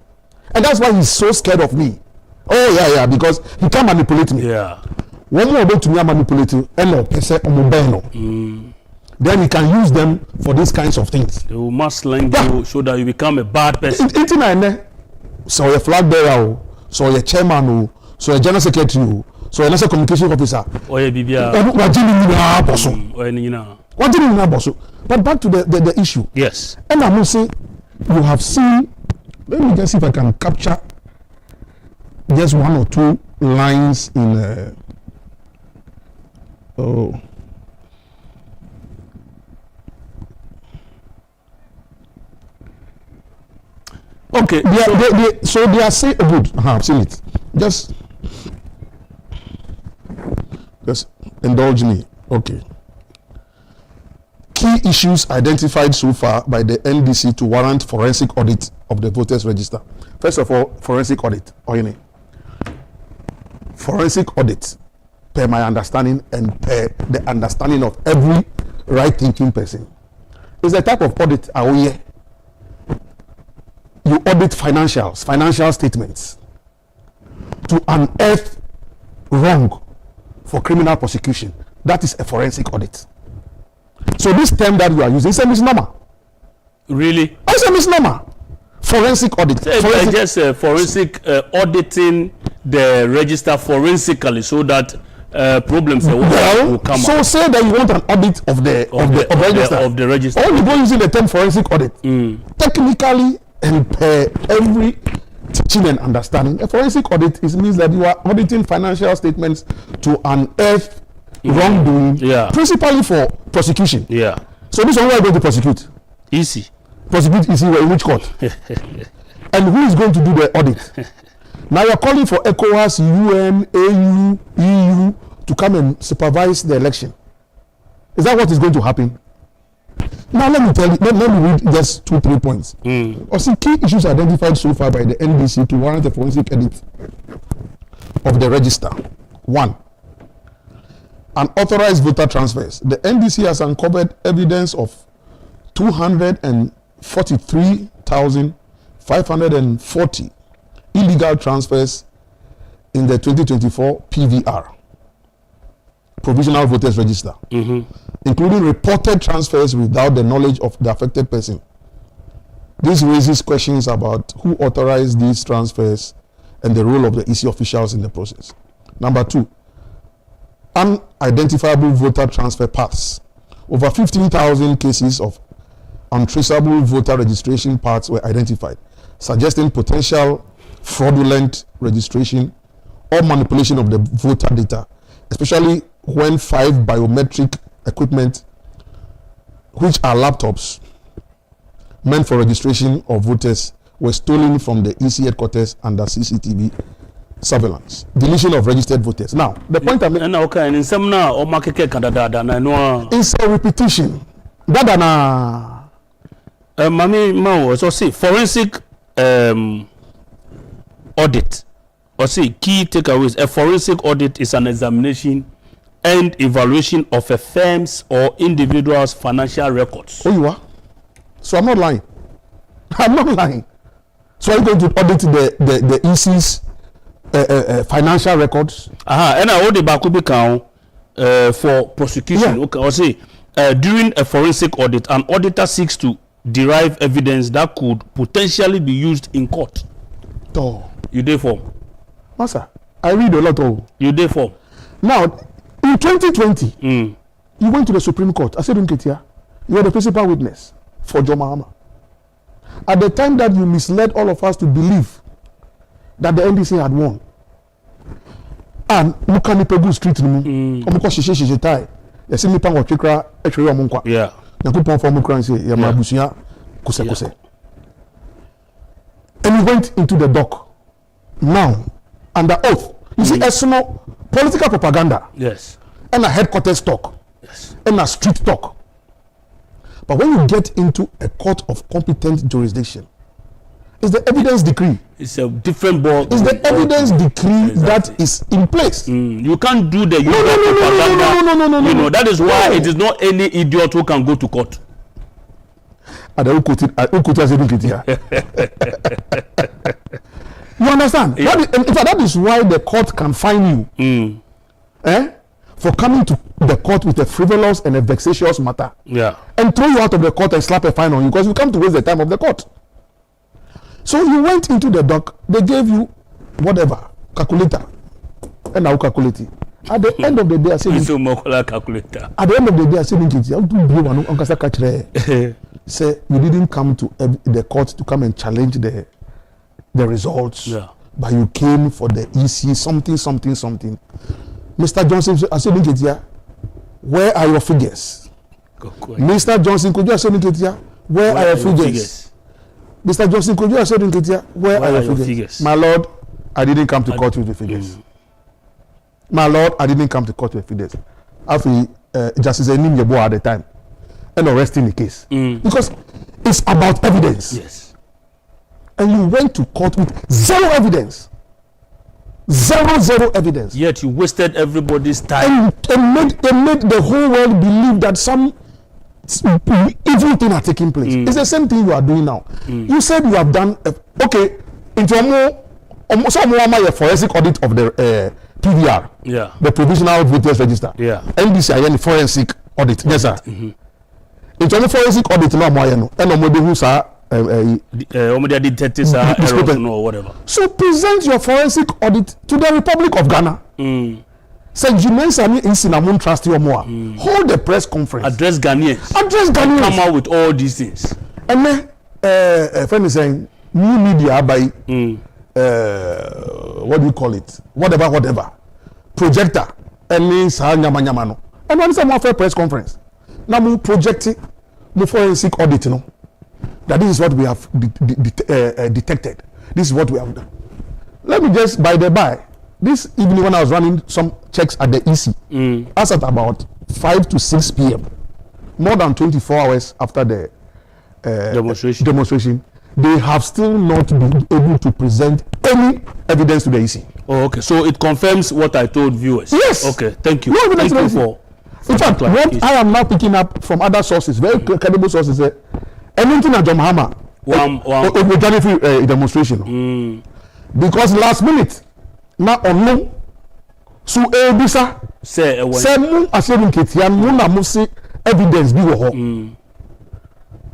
And that's why he's so scared of me. Oh yeah, because he can't manipulate me. Yeah. One more about to manipulate you, then he can use them for these kinds of things. They will muscle you so that you become a bad person. So a flag bearer, so a chairman, so a general secretary, so a national communication officer. But back to the issue. Yes. And I must say, you have seen. Let me just see if I can capture just 1 or 2 lines in okay. So they are saying good. I've seen it. Just indulge me. Okay. Key issues identified so far by the NDC to warrant forensic audit of the voters register. First of all, forensic audit. Forensic audit, per my understanding and per the understanding of every right-thinking person, is a type of audit. You audit financial statements to unearth wrong for criminal prosecution. That is a forensic audit. So this term that you are using is a misnomer. Really? It's a misnomer. Forensic audit. Just forensic auditing the register forensically so that problems will come so out. Say that you want an audit of the register. Only go using the term forensic audit. Technically and per every teaching and understanding, a forensic audit means that you are auditing financial statements to unearth wrongdoing, principally for prosecution. Yeah. So this one we are going to prosecute. Easy. prosecute EC in which court? And who is going to do the audit? Now you're calling for ECOWAS, UN, AU, EU to come and supervise the election. Is that what is going to happen? Now let me tell you, let me read just 2-3 points. Or see key issues identified so far by the NDC to warrant a forensic edit of the register. 1. Unauthorized voter transfers. The NDC has uncovered evidence of 243,540 illegal transfers in the 2024 PVR, Provisional Voters Register, including reported transfers without the knowledge of the affected person. This raises questions about who authorized these transfers and the role of the EC officials in the process. Number 2, unidentifiable voter transfer paths. Over 15,000 cases of untraceable voter registration paths were identified, suggesting potential fraudulent registration or manipulation of the voter data, especially when 5 biometric equipment, which are laptops meant for registration of voters, were stolen from the EC headquarters under CCTV surveillance. Deletion of registered voters. Now, the point I'm making is a repetition. Mami Mao, so see forensic audit. Or see key takeaways. A forensic audit is an examination and evaluation of a firm's or individual's financial records. Oh, you are? So I'm not lying. I'm not lying. So are you going to audit the EC's financial records? And I hold the Bakubi count for prosecution. Yeah. Okay, or say during a forensic audit, an auditor seeks to derive evidence that could potentially be used in court. Oh. You therefore. Master, I read a lot of. You therefore. Now, in 2020, you went to the Supreme Court. I said, Nketia, you were the principal witness for John Mahama. At the time that you misled all of us to believe that the NDC had won, and Mukani Pegu Street, yeah. And we went into the dock. Now, under oath, you see, a small political propaganda. Yes. And a headquarters talk. Yes. And a street talk. But when you get into a court of competent jurisdiction, it's the evidence decree. It's a different board. It's the evidence decree that is in place. You can't do the no. You know, that is why it is not any idiot who can go to court. You understand? Yeah. That is why the court can fine you for coming to the court with a frivolous and a vexatious matter. Yeah. And throw you out of the court and slap a fine on you because you come to waste the time of the court. So you went into the dock, they gave you whatever, calculator, and now calculate it. At the end of the day, I said, At the end of the day, I said, say you didn't come to the court to come and challenge the results, but you came for the EC something. Mr. Johnson, I said, where are your figures? Mr. Johnson, could you say, where are your figures? Mr. Johnson, could you say, where are your figures? My lord, I didn't come to court with the figures. My lord, I didn't come to court with figures. After Justice Enim Yebo at the time, and arresting the case because it's about evidence. Yes. And you went to court with zero evidence. Zero evidence. Yet you wasted everybody's time. And made the whole world believe that some evil thing are taking place. It's the same thing you are doing now. You said you have done into a forensic audit of the PVR. Yeah. The Provisional Voters Register. Yeah. NDC forensic audit. Yes, sir. Into a forensic audit no more and who sir detectives or whatever. So present your forensic audit to the Republic of Ghana. Say Jimensani in Cinnamon Trust your more. Hold the press conference. Address Ghanaians. Come out with all these things. And then a friend is saying new media by what do you call it? Whatever. Projector. And means nyama. And when some more press conference. Now we project the forensic audit, that this is what we have detected. This is what we have done. Let me just, by the by, this evening when I was running some checks at the EC, as at about 5 to 6 p.m., more than 24 hours after the demonstration, they have still not been able to present any evidence to the EC. Oh, okay. So it confirms what I told viewers. Yes. Okay. Thank you. No evidence Thank you for. In fact, what I am now picking up from other sources, very credible sources, anything at John Mahama, demonstration. Because last minute, now on so ebisa say mu asebun ketia mu na mu se evidence bi wo ho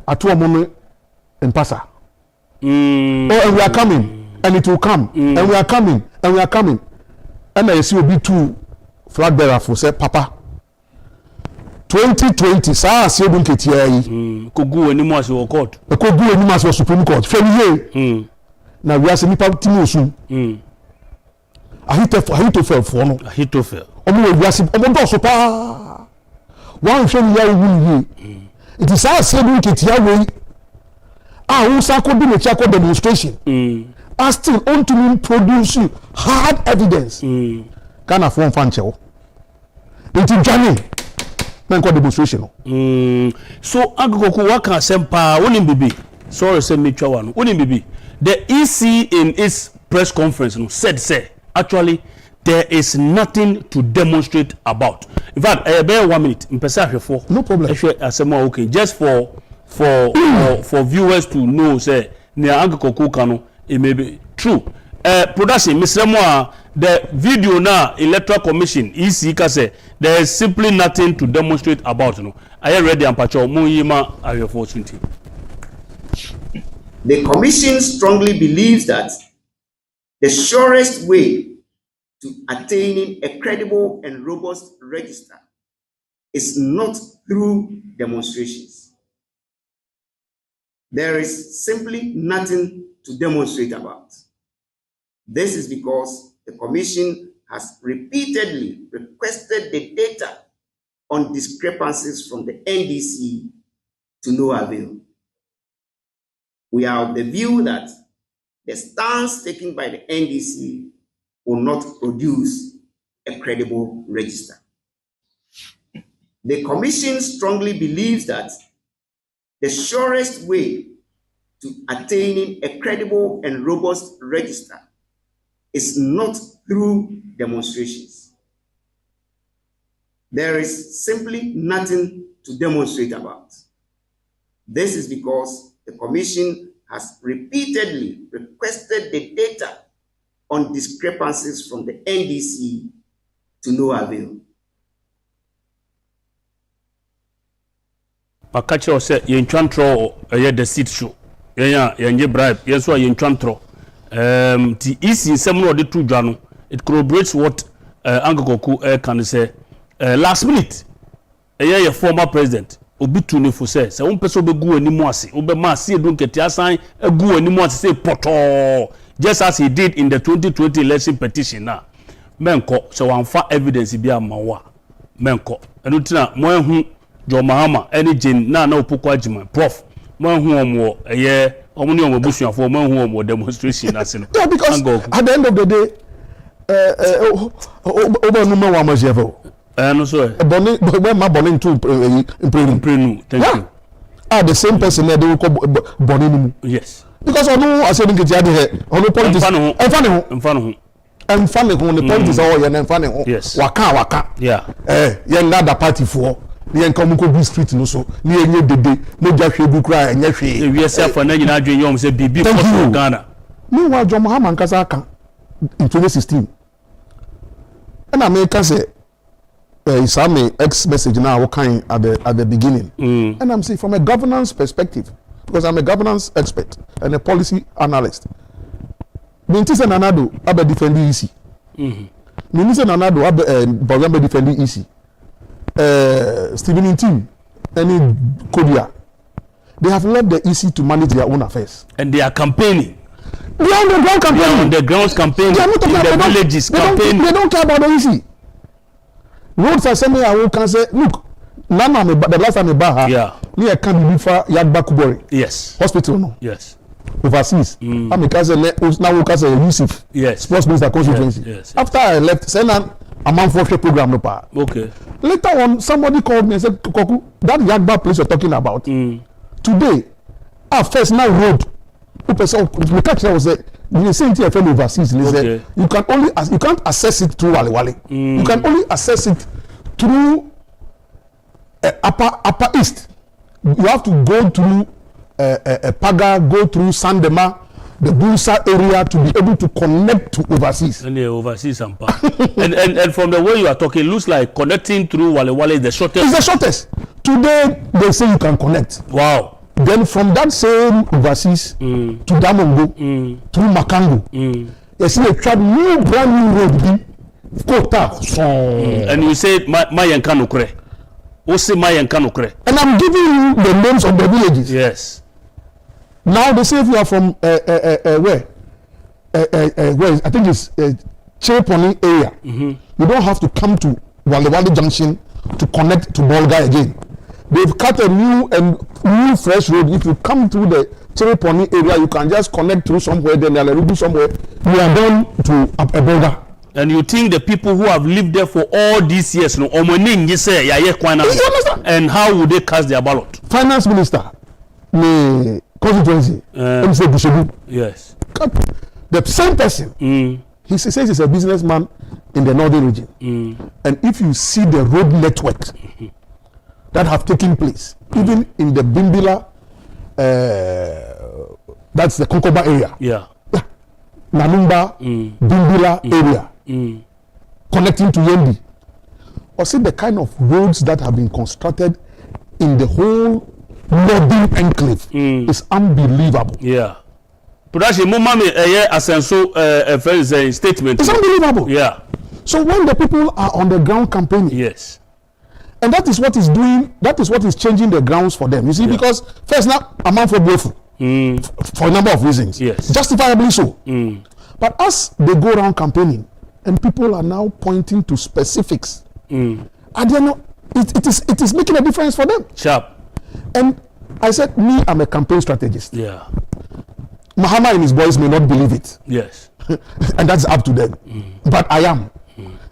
ato omo in pasa and we are coming and it will come and we are coming and we are coming and I see obi two flag bearer for say papa 2020 sa asebun ketia yi Koku enimu ase wo court Koku enimu ase wo Supreme Court femi na we ase nipa timi osun Ahitofel for no. Ahitofel. Omo we ase omo do so pa. Wan hwe ni ya wu ni. It is our same ketia we. Who sa ko do mechi akọ demonstration. Are still on to me produce hard evidence. Kana form fan chewo. It is journey. Na ko demonstration no. So Koku wa kan sempa woni bibi. Sorry say me twa wa no. Woni bibi. The EC in its press conference no said say actually there is nothing to demonstrate about. In fact, bear 1 minute. No problem. Okay, just for viewers to know, say near Uncle Koku Kano, it may be true. Production, Mr. Moa, the video now, Electoral Commission, EC say there is simply nothing to demonstrate about. No, I ready and patrol. Muyima, are your opportunity. The Commission strongly believes that the surest way to attaining a credible and robust register is not through demonstrations. There is simply nothing to demonstrate about. This is because the Commission has repeatedly requested the data on discrepancies from the NDC to no avail. We are of the view that the stance taken by the NDC will not produce a credible register. The Commission strongly believes that the surest way to attaining a credible and robust register is not through demonstrations. There is simply nothing to demonstrate about. This is because the Commission has repeatedly requested the data on discrepancies from the NDC to no avail. Pakache ose yenchantro the seat show. Yenye bribe. Yenso yenchantro. The isi semno de tu dwano. It corroborates what Uncle Koku can say. Last minute, ye former president obi tu ne fo se won pese obegu animu ase obema ase edu nketia san egu animu ase say poto just as he did in the 2020 election petition na menko so wanfa evidence bi amawa menko enu tina mo ehu Jo Mahama any Jane na opoko agima prof mo ehu omo eye omo ne omo busuafo mo ehu omo demonstration ase no. Yeah, because at the end of the day oba no ma wa ma jefo no so Bonnie to Prenu. Thank you. The same person there they will call Bonnie. Yes. Because I know I said in the on the politics and funny on the politics all and funny. Yes. Waka. Yeah. Another party for the Nkomuko street no so near the day no just book cry and yes. We are self and then you say BB for Ghana. Meanwhile, John Mahama and Kazaka in 2016. And America say it's a X message now kind at the beginning. And I'm saying from a governance perspective, because I'm a governance expert and a policy analyst. Minister Nanado abe defending EC. Minister Nanado abe defending EC. Stephen Intim, any Kodia, they have left the EC to manage their own affairs. And they are campaigning. They are on the ground campaigning. They are on the grounds campaigning. They are not in the villages campaigning. They don't care about the EC. Roads are saying I will can say, look, the last time I near Kandifa Yagba Kubori. Yes. Hospital, no? Yes. Overseas. I'm a cousin, now we can say Yusuf. Yes. Sports Minister constituency. Yes. After I left, send an amount for program, no pa. Okay. Later on, somebody called me and said, Koku, that Yagba place you're talking about, today, our first now road, the catcher was the same thing overseas. Okay. You can only you can't access it through Wale Wale. You can only access it through upper east. You have to go through Paga, go through Sandema, the Bulsa area to be able to connect to overseas. And overseas and from the way you are talking, it looks like connecting through Wale Wale is the shortest. It's the shortest. Today they say you can connect. Wow. Then from that same overseas to Damongo, through Makango, you see they tried brand new road. And you say Mayankanukre. And I'm giving you the names of the villages. Yes. Now they say if you are from where? Where I think it's Cheponi area. You don't have to come to Wale Wale Junction to connect to Bolga again. They've cut a new fresh road. If you come through the Cheponi area, you can just connect through somewhere. Then Yalerubu somewhere. You are done to Bolga. And you think the people who have lived there for all these years, and how would they cast their ballot? Finance Minister, the constituency, yes. The same person, he says he's a businessman in the northern region. And if you see the road network that have taken place, even in the Bimbila, that's the Konkoba area. Yeah. Nanumba, Bimbila area. Connecting to Yendi, or see the kind of roads that have been constructed in the whole northern enclave is unbelievable. Yeah, but actually, statement. It's unbelievable. Yeah. So when the people are on the ground campaigning, yes, and that is what is doing. That is what is changing the grounds for them. You see, because first now amount for both for a number of reasons. Yes, justifiably so. But as they go around campaigning, and people are now pointing to specifics, and they know it is making a difference for them. Sharp. And I said, I'm a campaign strategist. Yeah. Mahama and his boys may not believe it. Yes. And that's up to them. But I am.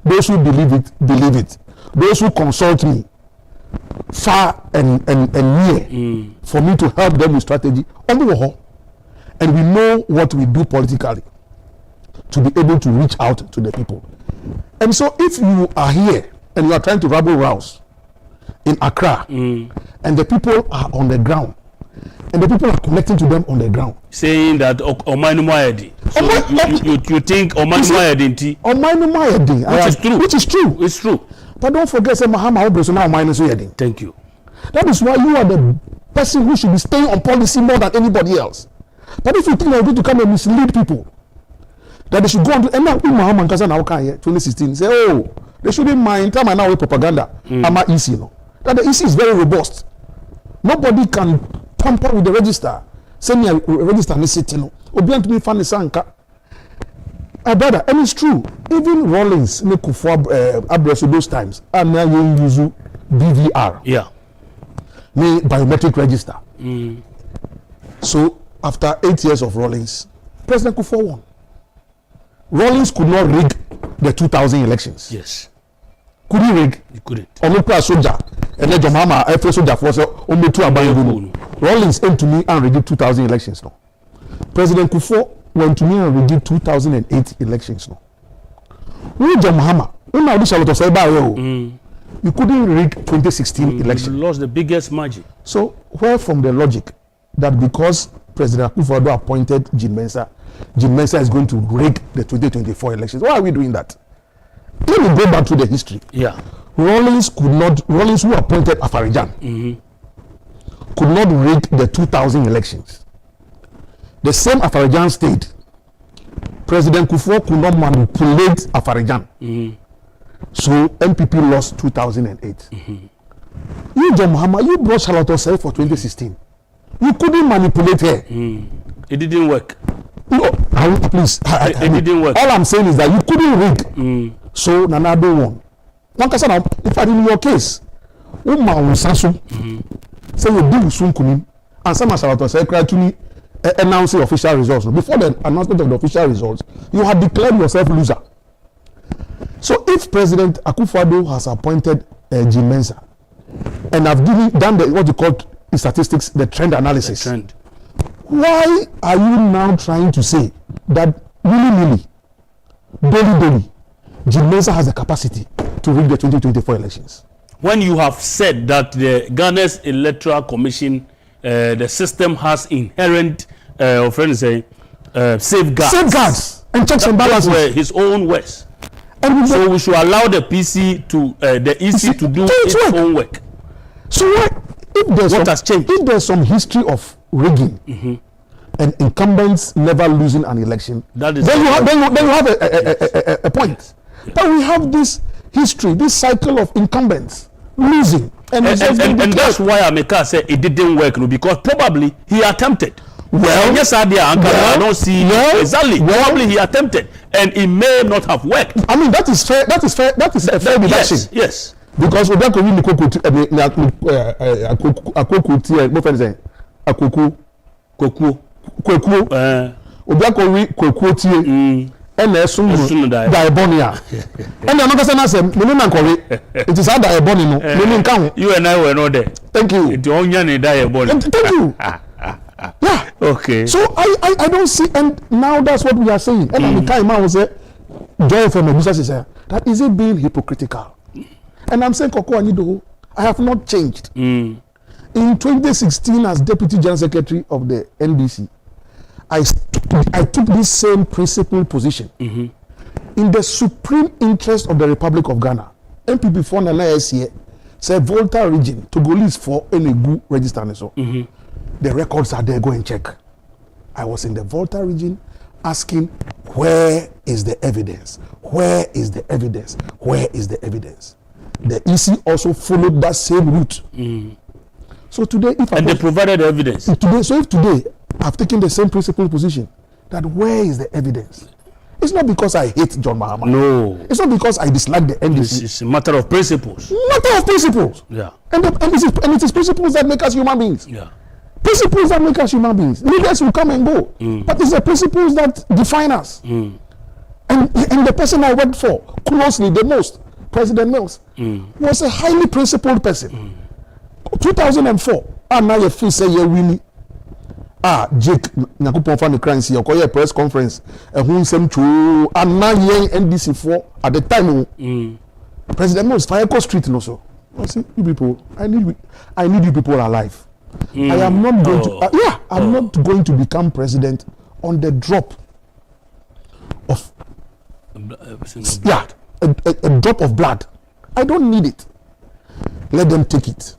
Those who believe it, believe it. Those who consult me, far and near, for me to help them with strategy, and we know what we do politically to be able to reach out to the people. And so if you are here and you are trying to rabble rouse in Accra, and the people are on the ground, and the people are connecting to them on the ground, saying that Omanu Mayedi. So you think Omanu Mayedi? Omanu Mayedi, which is true. It's true. But don't forget, say Mahama Obrosona Omanu Mayedi. Thank you. That is why you are the person who should be staying on policy more than anybody else. But if you think you're going to come and mislead people, that they should go on to Mahama Nkasa now 2016 say, oh, they shouldn't mind time and now with propaganda. Ama EC, no. That the EC is very robust. Nobody can tamper with the register. Send me a register and sit, no. Obian to me fan sanka. Brother, and it's true. Even Rollins, Abreso those times, and now you use BVR. Yeah. Me biometric register. So after 8 years of Rollins, President Kufuor won. Rollins could not rig the 2000 elections. Yes. Could he rig? He couldn't. Only soldier. And then Jomama, every soldier force only two abandoned. Rollins came to me and rigged 2000 elections now. President Kufuor went to me and rigged 2008 elections now. We Jomama, you couldn't rig 2016 election. You lost the biggest margin. So where from the logic that because President Akufo-Addo appointed Jim Mensah is going to rig the 2024 elections? Why are we doing that? Let me go back to the history. Yeah. Rollins who appointed Afarijan could not rig the 2000 elections. The same Afarijan stayed. President Kufuor could not manipulate Afarijan. So MPP lost 2008. You, John Mahama, you brought Charlotte Osei for 2016. You couldn't manipulate her. It didn't work. No, please. It didn't work. All I'm saying is that you couldn't rig. So Nanado won. In fact, in your case, say you do sunkunim and some Ashawato say to me announcing official results. Before the announcement of the official results, you had declared yourself loser. So if President Akufo-Addo has appointed Jim Mensah and have done what you call in statistics the trend analysis, why are you now trying to say that willy-nilly, dolly, Jim Mensah has the capacity to rig the 2024 elections? When you have said that the Ghana's Electoral Commission, the system has inherent, safeguards and checks and balances. Were his own words. And so we should allow the PC to the EC to do its own work. So if there's some history of rigging and incumbents never losing an election, then you have a point. Yeah. But we have this history, this cycle of incumbents losing, and that's why Ameka said it didn't work, because probably he attempted. Well, yes, I don't see exactly. Probably he attempted, and it may not have worked. I mean, that is fair. That is fair deduction. Yes. Because we don't really Koku and diabonia. And I'm not saying it is how diabonia. You and I were not there. Thank you. It's only diabonia. Thank you. Yeah. Okay. So I don't see, and now that's what we are saying. And the time I was say, joy from the business is that is it being hypocritical? And I'm saying, Koku Anyidoho, I have not changed. In 2016, as Deputy General Secretary of the NDC, I took this same principled position in the supreme interest of the Republic of Ghana. MPP for NNSC say Volta region to go list for any good register. The records are there, go and check. I was in the Volta region asking, where is the evidence? Where is the evidence? Where is the evidence? The EC also followed that same route. So today, they provided evidence. If today I've taken the same principled position, that where is the evidence? It's not because I hate John Mahama. No. It's not because I dislike the NDC. It's a matter of principles. Matter of principles. Yeah. And it is principles that make us human beings. Yeah. Principles that make us human beings. Leaders will come and go. But it's the principles that define us. And the person I worked for closely the most, President Mills, was a highly principled person. 2004, and now you feel say you're winning. Jake, Nyakupon fan the currency, or call a press conference, and whom same true, and now you're NDC for at the time. President Mills, Fireco Street, no so. I say, you people, I need you people alive. I am not going to. I'm not going to become president on the drop of. A drop of blood. I don't need it. Let them take it.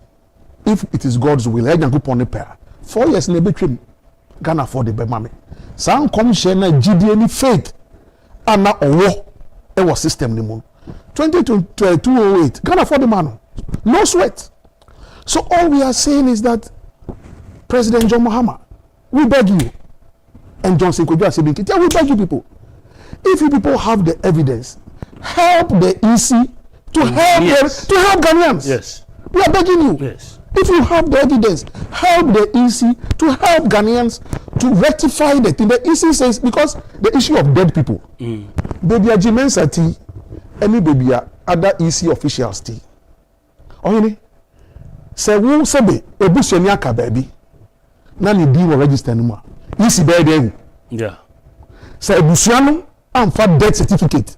If it is God's will, I can go upon the pair. 4 years in the between Ghana for the Bemame. Some commission GDN faith and now a war. It was system the moon. 2008 Ghana for the man. No sweat. So all we are saying is that President John Mahama, we beg you, and Johnson Kojo Asibinki, we beg you people. If you people have the evidence, help the EC to help Ghanaians. Yes. We are begging you. Yes. If you have the evidence, help the EC to help Ghanaians to rectify the thing. The EC says, because the issue of dead people, baby Agyapong tea, any baby other EC officials tea. Only say who sebe ebusuani aka baby na ni di register no ma EC be dey. Yeah. Say ebusuano amfa death certificate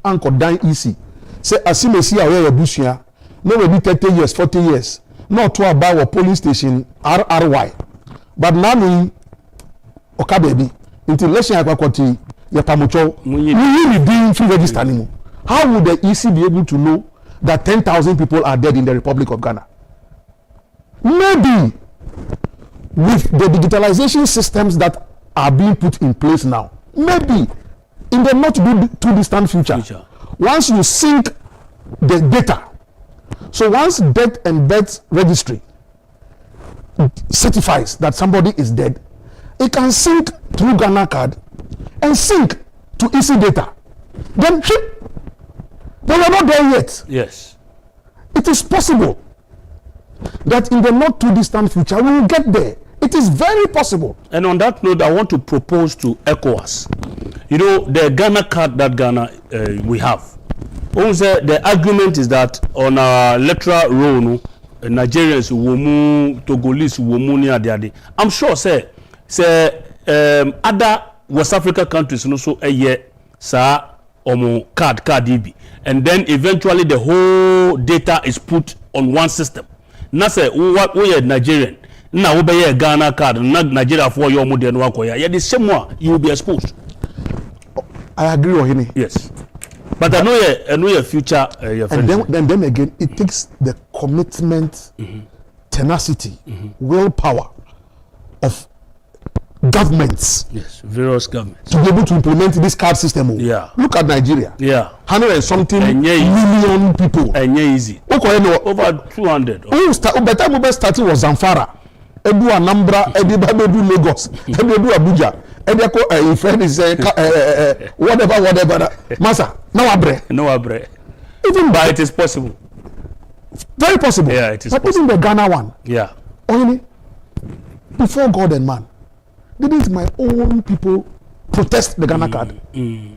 anko dan EC. Say asimesi awe ebusua no we be 30 years 40 years not to about a polling station RRY but now ni oka baby until election akwakoti ye pamocho we be free register anymore. How would the EC be able to know that 10,000 people are dead in the Republic of Ghana? Maybe with the digitalization systems that are being put in place now, maybe in the not too distant future, once you sync the data, so once death and birth registry certifies that somebody is dead, it can sync through Ghana card and sync to EC data. Then they are not there yet. Yes. It is possible. that in the not too distant future we will get there. It is very possible. And on that note, I want to propose to ECOWAS. You know, the Ghana card that Ghana we have. Also, the argument is that on our electoral roll, Nigerians, Womu, Togolese, Womu, Niadiadi. I'm sure, say, other West Africa countries also a year, sir, card DB, and then eventually the whole data is put on one system. Now say, what we are Nigerian. Now we a Ghana card, not Nigeria for your modern work. Yeah, the same one you will be exposed. I agree with him. Yes, but I know your future. And then again, it takes the commitment, tenacity, willpower of governments. Yes, various governments to be able to implement this card system. Yeah, look at Nigeria. Yeah, 100 and something million people. And easy. Over 200. Better mobile starting was Zamfara. Edu Anambra, Edu Lagos, Edu Abuja, Edu friend is whatever. Masa, no abre. Even but it is possible. Very possible. Yeah, it is but possible. Even the Ghana one. Yeah. Only before God and man, didn't my own people protest the Ghana card? In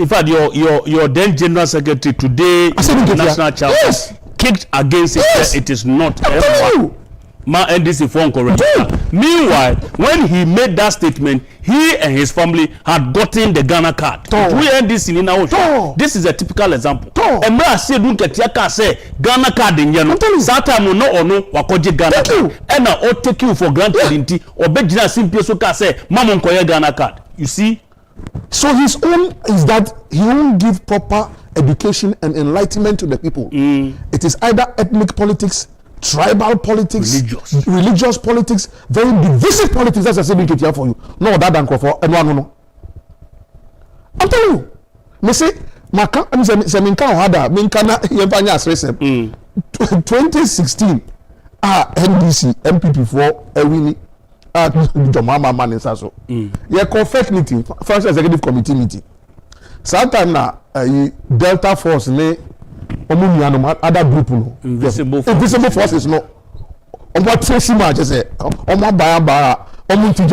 fact, your then General Secretary today, National Child, kicked against it. Yes. It is not. Ma NDC phone correct. Meanwhile, when he made that statement, he and his family had gotten the Ghana card. We NDC in our show. This is a typical example. And I say, don't get say Ghana card in Yano. Satan no or no wakoje Ghana card. And I take you for granted in tea or Bejina simply so can say, Mamon Koya Ghana card. You see? So his own is that he won't give proper education and enlightenment to the people. It is either ethnic politics, tribal politics, religious politics, very divisive politics. That's a saying here for you. No, that than for and no. I'm telling you. Me say, Maka, I'm saying, Minka Hada, Minkana, Yempanya Sresem. 2016, NDC, MPP for Ewini, Jomama Manisaso. Yeah, conflict meeting, first executive committee meeting. Sometime now, Delta Force, other group, invisible forces, no. On what Tracy March say, on my bara, on committee,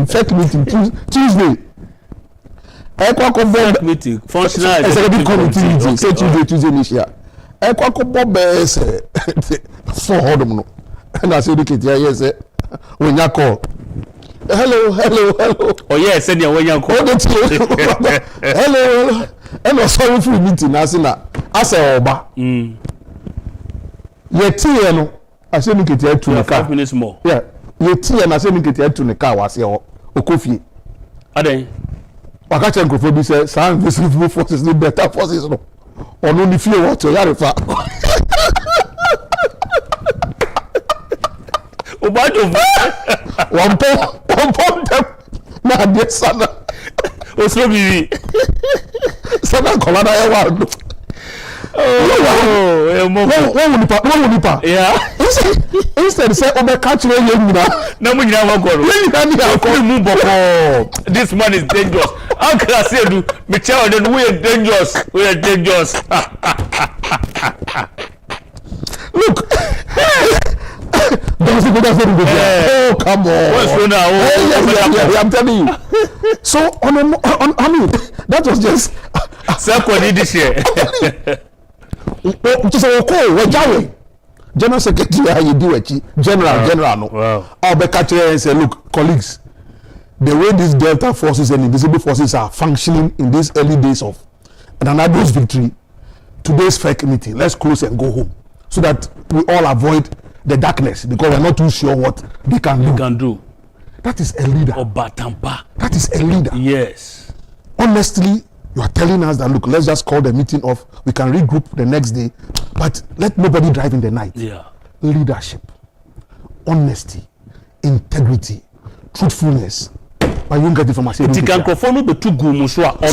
fake meeting Tuesday. Fake meeting, functional executive committee meeting, say Tuesday this year. Bob for Hodom, and I said, yes, when you call. Hello. Oh yes, send your way you call. Hello. And also for meeting asina asa oba. Yeti no ase ni kete atu ne car. 5 minutes more. Yeah. Yeti na ase ni kete atu ne car wase okofie. Aden. Waka che nkofo bi say some invisible forces need better forces no. Ono ni fie what to yarefa. Obajo. One pom na de sana. Oslo bibi. Sana kolada ya wa. One nipa. Yeah. Instead say obe catch we nyina. Na mu nyina wakoro. Mu boko. This man is dangerous. How can I say do me tell them we are dangerous. Look. Oh, come on. What's wrong now? Yeah, I'm telling you. So I mean, that was just second this year. Just a call. We're General Secretary, how you do it? General, no. Wow. I'll be catching and say, look, colleagues, the way these Delta forces and invisible forces are functioning in these early days of an Anado's victory, today's fake meeting, let's close and go home so that we all avoid the darkness because we're not too sure what they can do. That is a leader. Obatampa. That is a leader. Yes. Honestly, you are telling us that, look, let's just call the meeting off. We can regroup the next day, but let nobody drive in the night. Yeah. Leadership, honesty, integrity, truthfulness. But you get it from a it can conform to two gumuswa. Yes.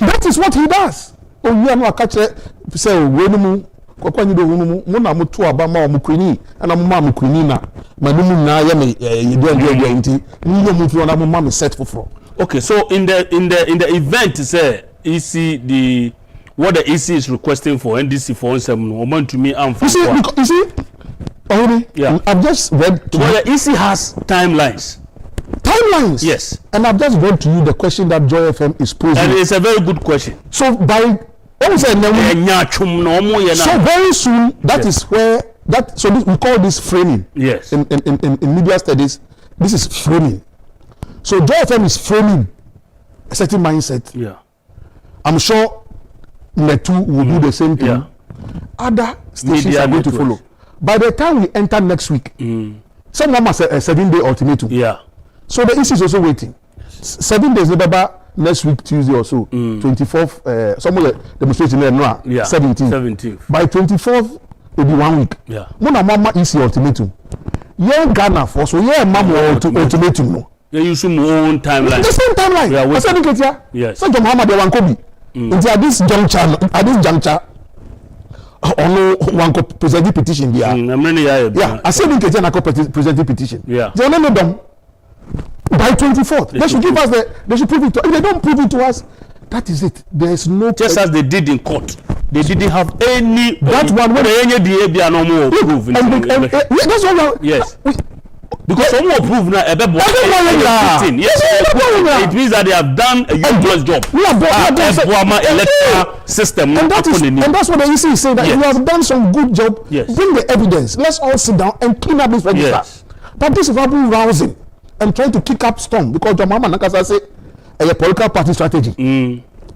That is what he does. Oh, you are not catch say Anyidoho mu na mutu aba ma omukweni ana mu ma mukweni na manumu na ya me you do nti ni yo mfu na mo set for. Okay, so in the event say EC what the EC is requesting for NDC for some moment to me and for you see already yeah. I've just read the EC has timelines. Yes, and I've just read to you the question that Joy FM is posing, and it's a very good question. So very soon that is where that so this, we call this framing. Yes, in media studies, this is framing. So Joy FM is framing a certain mindset. Yeah, I'm sure Netu will do the same thing. Yeah. Other stations media are going to follow. By the time we enter next week, someone must a 7-day ultimatum. Yeah. So the issue is also waiting. 7 days next week Tuesday or so. 24th, some of the demonstration there now. Yeah. 17th. By 24th, it'll be 1 week. Yeah. Mama issue ultimatum. Yeah, Ghana for so yeah, mama ultimatum no. They use some own timeline. The same timeline. Yeah. I said it here. Yes. So Muhammad they want Kobe. At this juncture. Ono one present petition there. Yeah, I said in Kenya present petition. Yeah. They only know them by 24th. They should give us they should prove it to us. If they don't prove it to us, that is it. There is no just as they did in court. They didn't have any that one when any DAB no more proof. That's what yes. Because some more proof now yes, it means that they have done a useless job. We have electoral system and that's what the EC is saying, that you have done some good job. Yes. Bring the evidence. Let's all sit down and clean up this register. Yes. But this is what we're rousing and trying to kick up storm because John Mama Nakasa say a political party strategy.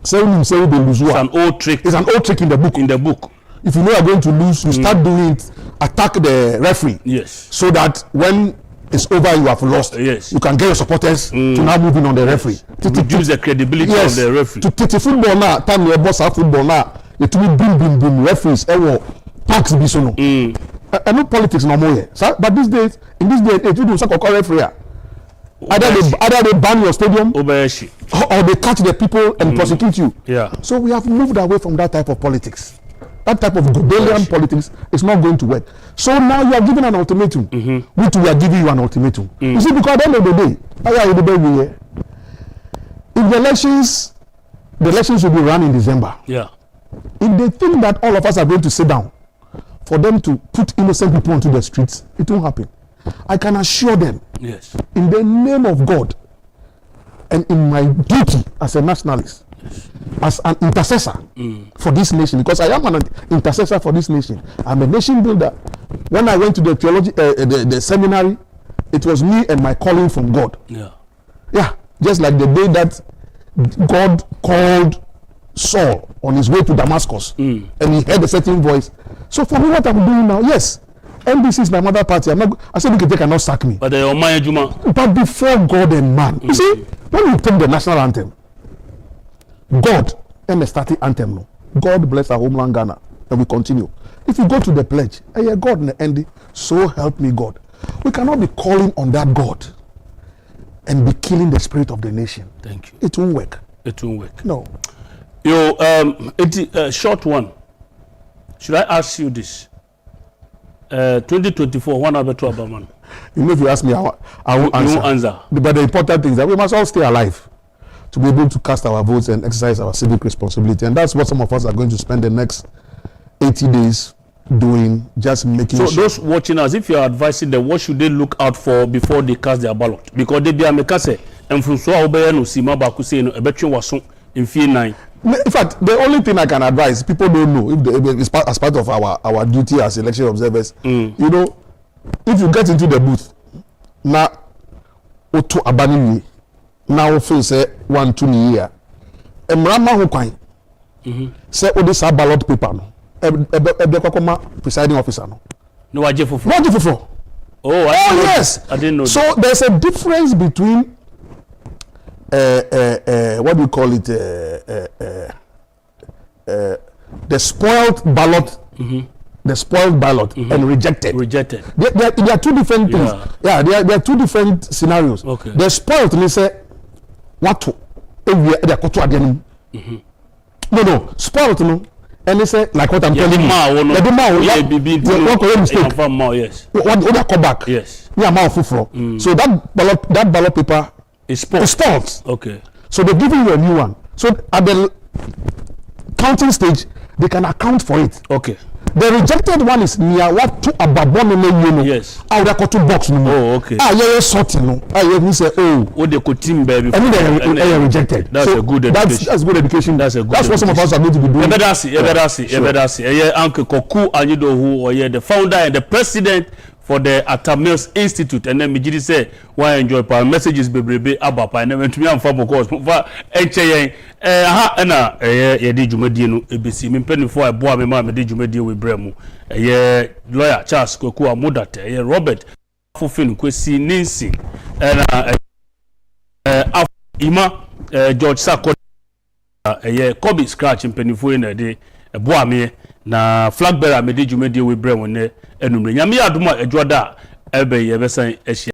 Saying they lose. It's an old trick. It's an old trick in the book. If you know you're going to lose, you start doing it, attack the referee. Yes. So that when it's over, you have lost. Yes. You can get your supporters to now move in on the referee. Reduce the credibility of the referee. To football now, time you boss our football now, it will be boom referees. Tax be so no. I know politics no more here. But these days, in this day, it will do some referee. Either they ban your stadium or they catch the people and prosecute you. Yeah. So we have moved away from that type of politics. That type of Godelian politics is not going to work. So now you are given an ultimatum, which we are giving you an ultimatum. You see, because at the end of the day, if the elections will be run in December. Yeah. If they think that all of us are going to sit down for them to put innocent people onto the streets, it won't happen. I can assure them, yes, in the name of God and in my duty as a nationalist, as an intercessor for this nation, because I am an intercessor for this nation. I'm a nation builder. When I went to the theology, the seminary, it was me and my calling from God. Yeah. Yeah. Just like the day that God called Saul on his way to Damascus, and he heard a certain voice. So for me, what I'm doing now, yes, NBC is my mother party. I said, they cannot sack me. But But before God and man, you see, when you take the national anthem, God and the starting anthem, no. God bless our homeland Ghana, and we continue. If you go to the pledge, God and the end, so help me God. We cannot be calling on that God and be killing the spirit of the nation. Thank you. It won't work. It won't work. No. Short one. Should I ask you this? 2024, one other trouble, man. You know, if you ask me, I won't answer. You won't answer. But the important thing is that we must all stay alive to be able to cast our votes and exercise our civic responsibility. And that's what some of us are going to spend the next 80 days doing, just making sure. So those watching us, if you are advising them, what should they look out for before they cast their ballot? Because they be a mekase, and from so obey no sima baku say no ebetwe waso in fear 9. In fact, the only thing I can advise, people don't know, if it's as part of our duty as election observers, you know, if you get into the booth, now, oto abani now feel say 1-2 year, emrama ho kwan, say o this ballot paper no, presiding officer no. No Agyapong. No Agyapong. Oh, yes. I didn't know. So there's a difference between what do you call it? The spoiled ballot, the spoiled ballot, and rejected. Rejected. There are two different things. Yeah, there are two different scenarios. Okay. The spoiled, they say, what to? No, spoiled, no. and they say like what I'm telling you. The demand mistake. Yes. What come back? Yes. Yeah, so that ballot paper is spoiled. Okay. So they're giving you a new one. So at the counting stage, they can account for it. Okay. The rejected one is near what to ababon. Yes. I would have two box. Oh, okay. Yeah, sorting. You say, what they could team baby. I mean, they are rejected. That's a good education. That's good education. That's a good. That's what some of us are going to be doing. Yeah, Uncle Koku Anyidoho, or the founder and the president for the Atta Mills Institute, and then Mijidi say, why enjoy power messages, baby, about I never to me and Fabo course. HA, did you medino, ABC, Mimpenny for a boy, mamma, did you media with Bremo, lawyer Charles Koku, Mudate, Robert, Fufin, Kwesi, Nancy, and Ima, George Sako, Kobe scratch in Pennyfo in a day, a boy me, na flag bearer, did you media with Bremo, enumre nyame adoma adwoda ebe ye besan ehia